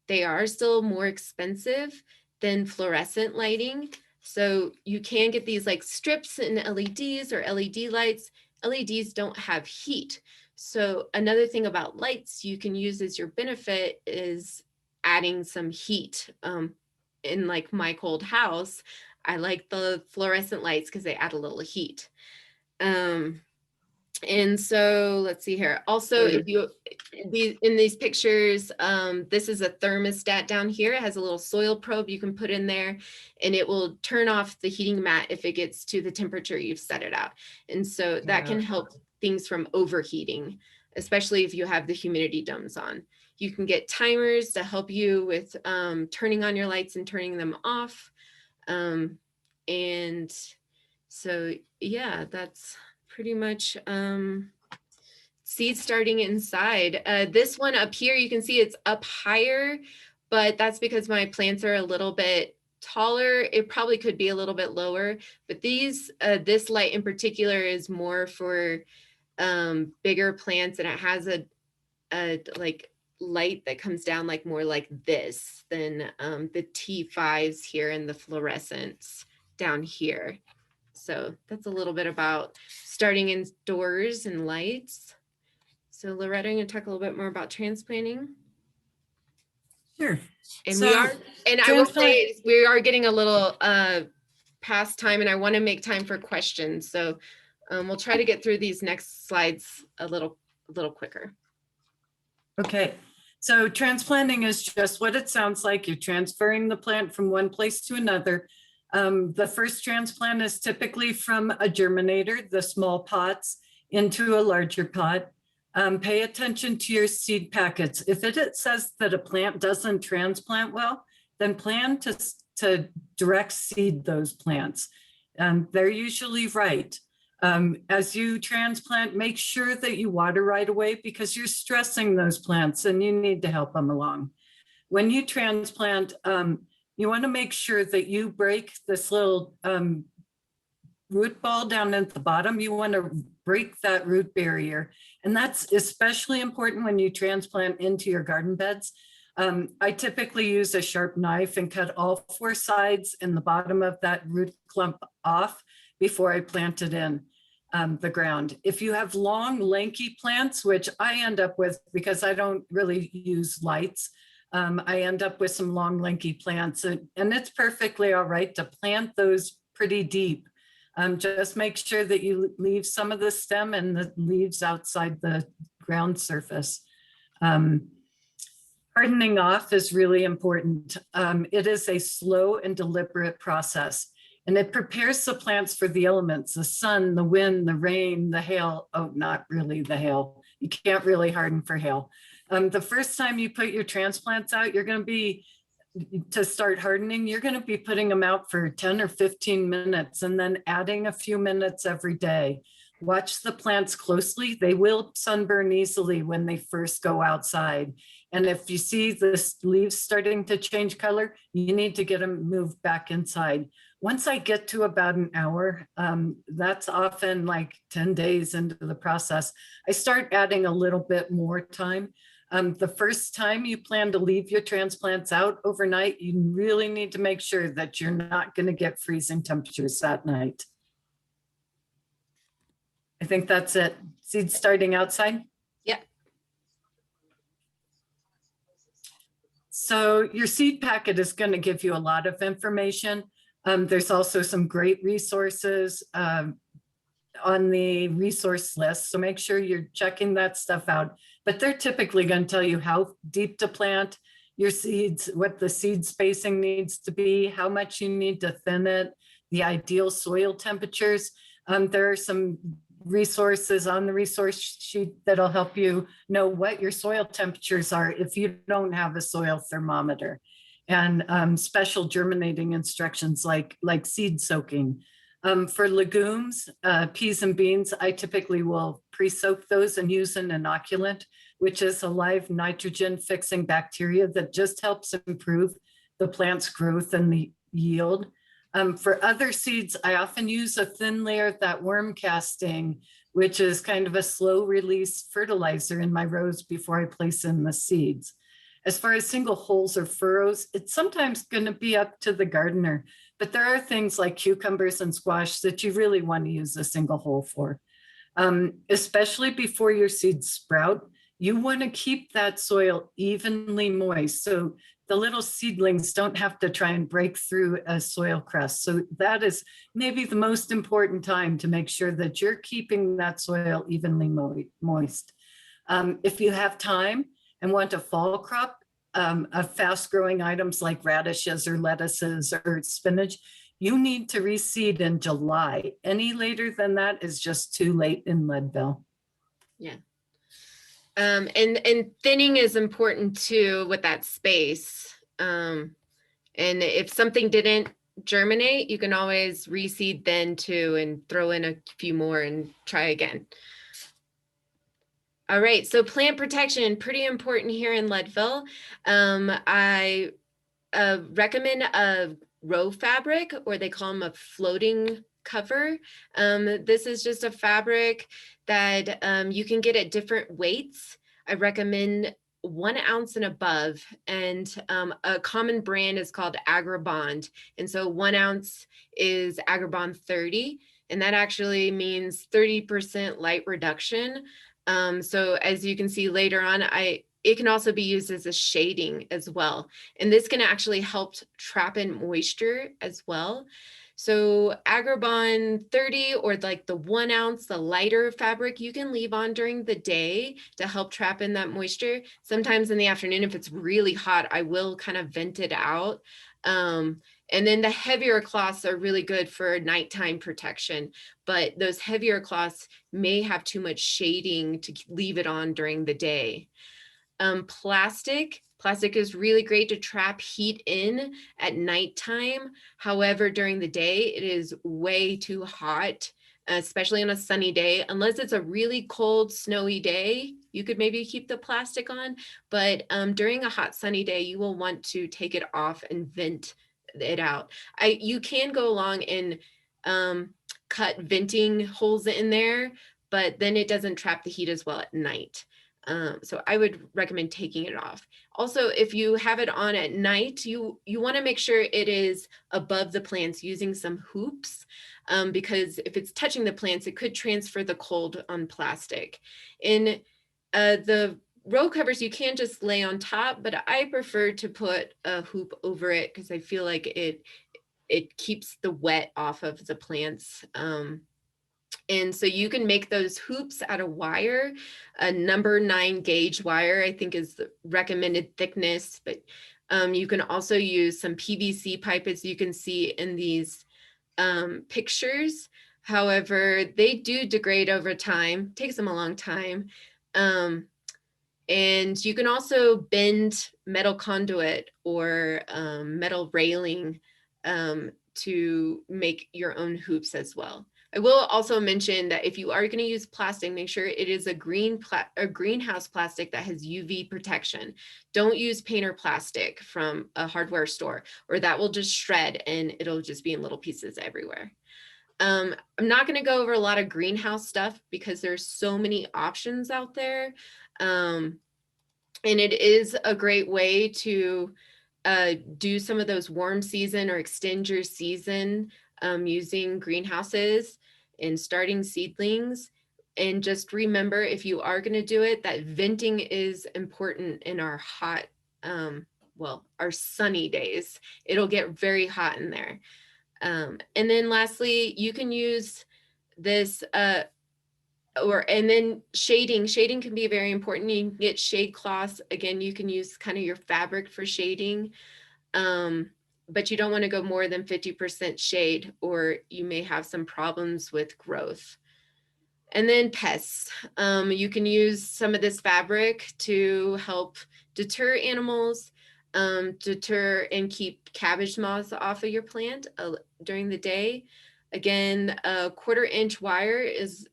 They are still more expensive than fluorescent lighting. So you can get these like strips in LEDs or LED lights. LEDs don't have heat. So another thing about lights you can use as your benefit is adding some heat. In like my cold house, I like the fluorescent lights because they add a little heat. And so let's see here. Also, if you in these pictures, this is a thermostat down here. It has a little soil probe you can put in there and it will turn off the heating mat if it gets to the temperature you've set it at. And so that can help things from overheating, especially if you have the humidity domes on. You can get timers to help you with turning on your lights and turning them off. And so, yeah, that's pretty much seed starting inside. This one up here, you can see it's up higher, but that's because my plants are a little bit taller. It probably could be a little bit lower, but these, this light in particular is more for bigger plants, and it has a like light that comes down like more like this than the T5s here and the fluorescents down here. So that's a little bit about starting indoors and lights. So Loretta, I'm going to talk a little bit more about transplanting. Sure. And So, we are, and I will say we are getting a little past time, and I want to make time for questions. So we'll try to get through these next slides a little quicker. Okay, so transplanting is just what it sounds like. You're transferring the plant from one place to another. The first transplant is typically from a germinator, the small pots, into a larger pot. Pay attention to your seed packets. If it says that a plant doesn't transplant well, then plan to direct seed those plants. They're usually right. As you transplant, make sure that you water right away because you're stressing those plants and you need to help them along. When you transplant, you want to make sure that you break this little root ball down at the bottom. You want to break that root barrier. And that's especially important when you transplant into your garden beds. I typically use a sharp knife and cut all four sides and the bottom of that root clump off before I plant it in the ground. If you have long, lanky plants, which I end up with because I don't really use lights, I end up with some long, lanky plants, and it's perfectly all right to plant those pretty deep. Just make sure that you leave some of the stem and the leaves outside the ground surface. Hardening off is really important. It is a slow and deliberate process, and it prepares the plants for the elements, the sun, the wind, the rain, the hail. Oh, not really the hail. You can't really harden for hail. The first time you put your transplants out, you're going to be, to start hardening, you're going to be putting them out for 10 or 15 minutes and then adding a few minutes every day. Watch the plants closely. They will sunburn easily when they first go outside. And if you see the leaves starting to change color, you need to get them moved back inside. Once I get to about an hour, that's often like 10 days into the process, I start adding a little bit more time. The first time you plan to leave your transplants out overnight, you really need to make sure that you're not going to get freezing temperatures that night. I think that's it. Seeds starting outside? Yeah. So your seed packet is going to give you a lot of information. There's also some great resources on the resource list. So make sure you're checking that stuff out. But they're typically going to tell you how deep to plant your seeds, what the seed spacing needs to be, how much you need to thin it, the ideal soil temperatures. There are some resources on the resource sheet that'll help you know what your soil temperatures are if you don't have a soil thermometer, and special germinating instructions like seed soaking. For legumes, peas and beans, I typically will pre-soak those and use an inoculant, which is a live nitrogen fixing bacteria that just helps improve the plant's growth and the yield. For other seeds, I often use a thin layer of that worm casting, which is kind of a slow release fertilizer in my rows before I place in the seeds. As far as single holes or furrows, it's sometimes going to be up to the gardener, but there are things like cucumbers and squash that you really want to use a single hole for. Especially before your seeds sprout, you want to keep that soil evenly moist. So the little seedlings don't have to try and break through a soil crust. So that is maybe the most important time to make sure that you're keeping that soil evenly moist. If you have time and want a fall crop of fast growing items like radishes or lettuces or spinach, you need to reseed in July. Any later than that is just too late in Leadville. Yeah. And thinning is important too with that space. And if something didn't germinate, you can always reseed then too and throw in a few more and try again. All right, so plant protection, pretty important here in Leadville. I recommend a row fabric, or they call them a floating cover. This is just a fabric that you can get at different weights. I recommend 1 ounce and above, and a common brand is called Agribond. And so 1 ounce is Agribond 30, and that actually means 30% light reduction. So as you can see later on, it can also be used as a shading as well. And this can actually help trap in moisture as well. So Agribond 30, or like the 1 ounce, the lighter fabric, you can leave on during the day to help trap in that moisture. Sometimes in the afternoon, if it's really hot, I will kind of vent it out. And then the heavier cloths are really good for nighttime protection, but those heavier cloths may have too much shading to leave it on during the day. Plastic is really great to trap heat in at nighttime. However, during the day, it is way too hot, especially on a sunny day. Unless it's a really cold, snowy day, you could maybe keep the plastic on. But during a hot, sunny day, you will want to take it off and vent it out. You can go along and cut venting holes in there, but then it doesn't trap the heat as well at night. So I would recommend taking it off. Also, if you have it on at night, you want to make sure it is above the plants using some hoops, because if it's touching the plants, it could transfer the cold on plastic. In the row covers, you can just lay on top, but I prefer to put a hoop over it because I feel like it keeps the wet off of the plants. And so you can make those hoops out of wire. A number 9 gauge wire, I think, is the recommended thickness, but you can also use some PVC pipe, as you can see in these pictures. However, they do degrade over time. It takes them a long time. And you can also bend metal conduit or metal railing to make your own hoops as well. I will also mention that if you are going to use plastic, make sure it is a greenhouse plastic that has UV protection. Don't use painter plastic from a hardware store, or that will just shred and it'll just be in little pieces everywhere. I'm not going to go over a lot of greenhouse stuff because there's so many options out there. And it is a great way to do some of those warm season or extend your season using greenhouses and starting seedlings. And just remember, if you are going to do it, that venting is important in our hot, our sunny days. It'll get very hot in there. And then lastly, you can use this and then shading can be very important. You can get shade cloths. Again, you can use kind of your fabric for shading. But you don't want to go more than 50% shade, or you may have some problems with growth. And then pests. You can use some of this fabric to help deter animals, deter and keep cabbage moths off of your plant during the day. Again, a 1/4 inch wire is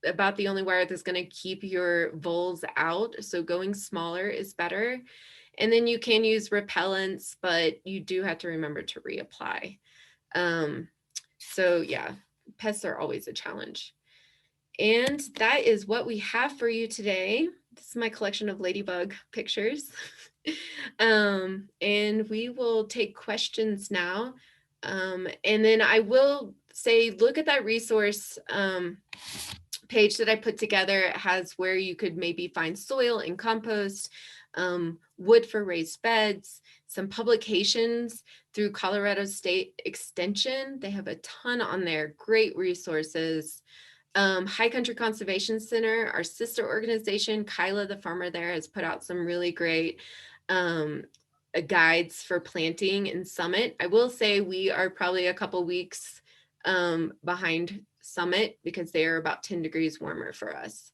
about the only wire that's going to keep your voles out. So going smaller is better. And then you can use repellents, but you do have to remember to reapply. So yeah, pests are always a challenge. And that is what we have for you today. This is my collection of ladybug pictures. And we will take questions now. And then I will say, look at that resource page that I put together. It has where you could maybe find soil and compost, wood for raised beds, some publications through Colorado State Extension. They have a ton on there, great resources. High Country Conservation Center, our sister organization, Kyla, the farmer there, has put out some really great guides for planting in Summit. I will say we are probably a couple weeks behind Summit because they are about 10 degrees warmer for us.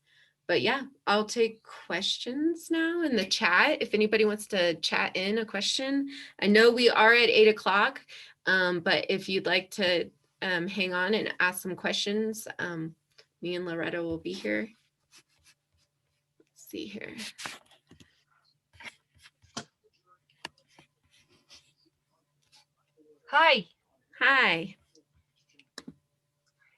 But yeah, I'll take questions now in the chat. If anybody wants to chat in a question, I know we are at 8 o'clock, but if you'd like to hang on and ask some questions, me and Loretta will be here. Let's see here. Hi. Hi.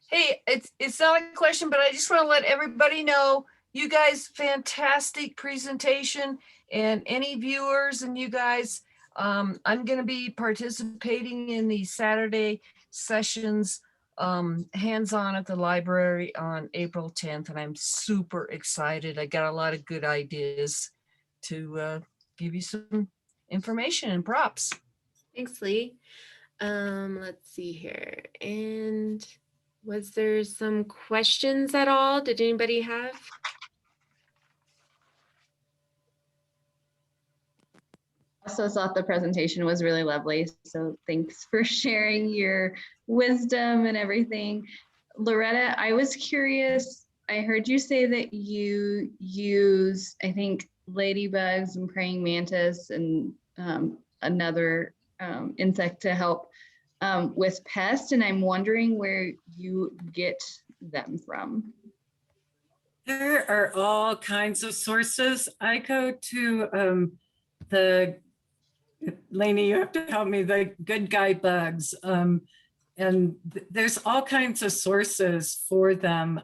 Hey, it's not a question, but I just want to let everybody know you guys, fantastic presentation, and any viewers and you guys, I'm going to be participating in the Saturday sessions hands-on at the library on April 10th, and I'm super excited. I got a lot of good ideas to give you some information and props. Thanks, Lee. Let's see here. And was there some questions at all? Did anybody have? Also thought the presentation was really lovely. So thanks for sharing your wisdom and everything. Loretta, I was curious, I heard you say that you use, I think, ladybugs and praying mantis and another insect to help with pests. And I'm wondering where you get them from. There are all kinds of sources. I go to Lani, you have to help me, the good guy bugs. There's all kinds of sources for them.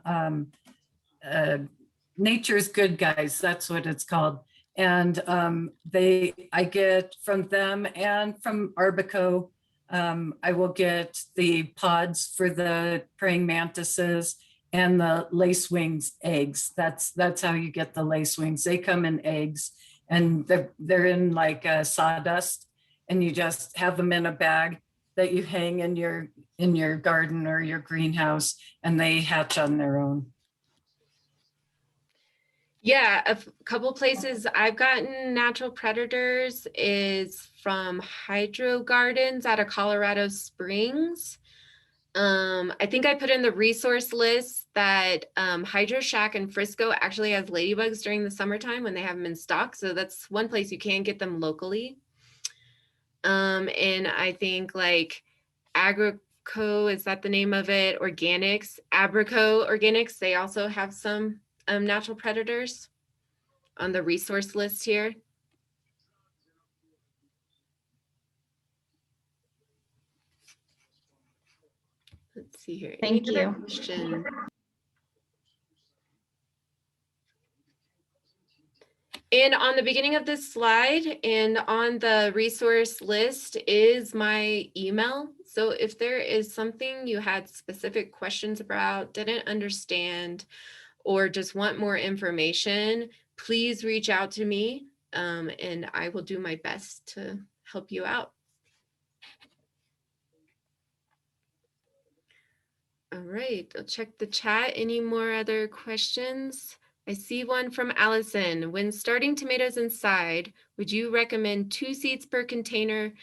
Nature's Good Guys, that's what it's called. And I get from them and from Arbico. I will get the pods for the praying mantises and the lacewings eggs. That's how you get the lacewings. They come in eggs, and they're in like sawdust, and you just have them in a bag that you hang in your garden or your greenhouse, and they hatch on their own. Yeah, a couple places I've gotten natural predators is from Hydro Gardens out of Colorado Springs. I think I put in the resource list that Hydro Shack in Frisco actually has ladybugs during the summertime when they have them in stock. So that's one place you can get them locally. And I think like Agrico, is that the name of it? Organics, Abrico Organics, they also have some natural predators on the resource list here. Let's see here. Thank Any other you. questions? And on the beginning of this slide and on the resource list is my email. So if there is something you had specific questions about, didn't understand, or just want more information, please reach out to me and I will do my best to help you out. All right, I'll check the chat. Any more other questions? I see one from Allison. When starting tomatoes inside, would you recommend 2 seeds per container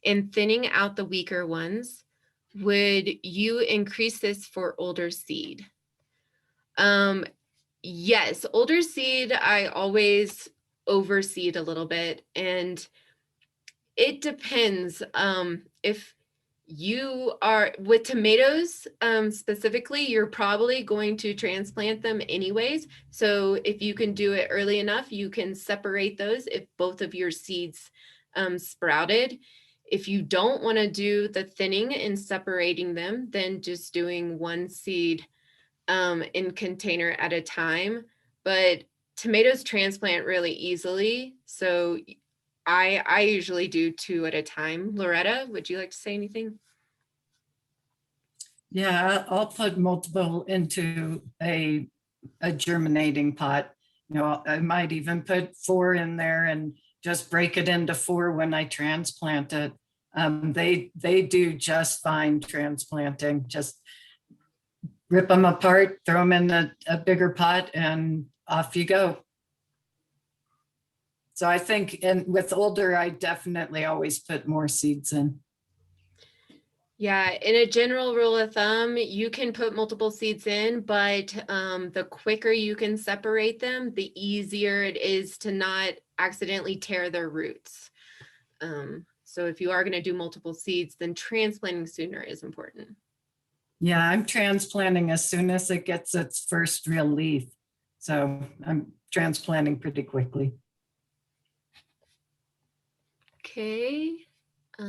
and thinning out the weaker ones? Would you increase this for older seed? Yes, older seed, I always overseed a little bit, and it depends. If you are with tomatoes specifically, you're probably going to transplant them anyways. So if you can do it early enough, you can separate those if both of your seeds sprouted. If you don't want to do the thinning and separating them, then just doing one seed in container at a time. But tomatoes transplant really easily, so I usually do 2 at a time. Loretta, would you like to say anything? Yeah, I'll put multiple into a germinating pot. You know, I might even put 4 in there and just break it into 4 when I transplant it. They do just fine transplanting. Just rip them apart, throw them in a bigger pot, and off you go. So I think, and with older, I definitely always put more seeds in. Yeah, in a general rule of thumb, you can put multiple seeds in, but the quicker you can separate them, the easier it is to not accidentally tear their roots. So if you are going to do multiple seeds, then transplanting sooner is important. Yeah, I'm transplanting as soon as it gets its first real leaf. So I'm transplanting pretty quickly. Okay. I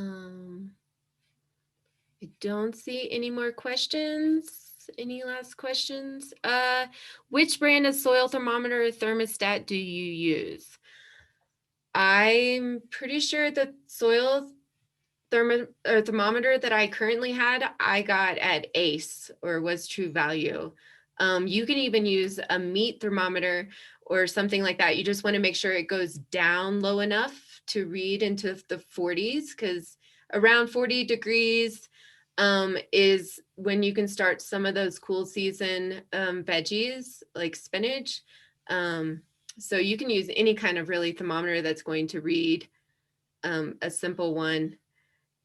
don't see any more questions. Any last questions? Which brand of soil thermometer or thermostat do you use? I'm pretty sure the soil thermometer that I currently had, I got at Ace or was True Value. You can even use a meat thermometer or something like that. You just want to make sure it goes down low enough to read into the 40s, because around 40 degrees is when you can start some of those cool season veggies like spinach. So you can use any kind of really thermometer that's going to read a simple one.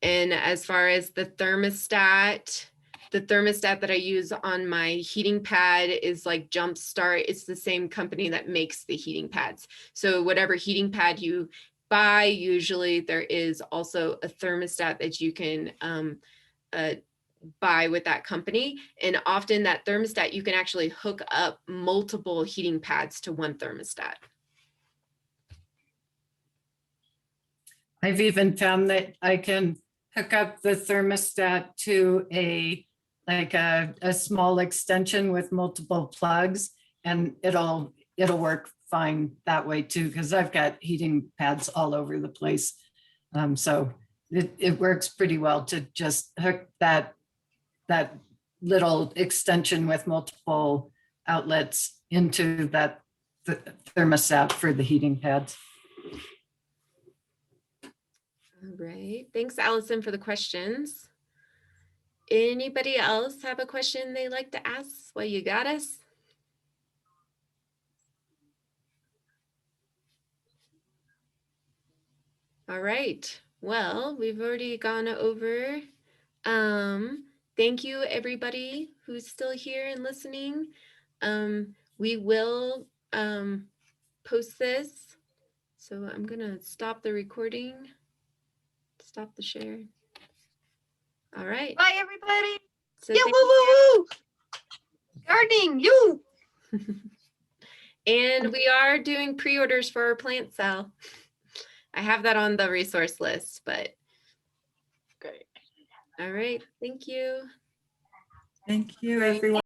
And as far as the thermostat that I use on my heating pad is like Jumpstart. It's the same company that makes the heating pads. So whatever heating pad you buy, usually there is also a thermostat that you can buy with that company. And often that thermostat, you can actually hook up multiple heating pads to one thermostat. I've even found that I can hook up the thermostat to a small extension with multiple plugs, and it'll work fine that way too, because I've got heating pads all over the place. So it works pretty well to just hook that little extension with multiple outlets into that thermostat for the heating pads. All right. Thanks, Allison, for the questions. Anybody else have a question they'd like to ask? Well, you got us. All right. Well, we've already gone over. Thank you, everybody who's still here and listening. We will post this. So I'm going to stop the recording, stop the share. All right. Bye, everybody. So Yeah, thank woo, woo, woo. Gardening, you. And we are doing pre-orders for our plant cell. I have that on the resource list, but Great. all right. Thank you. Thank you, everyone.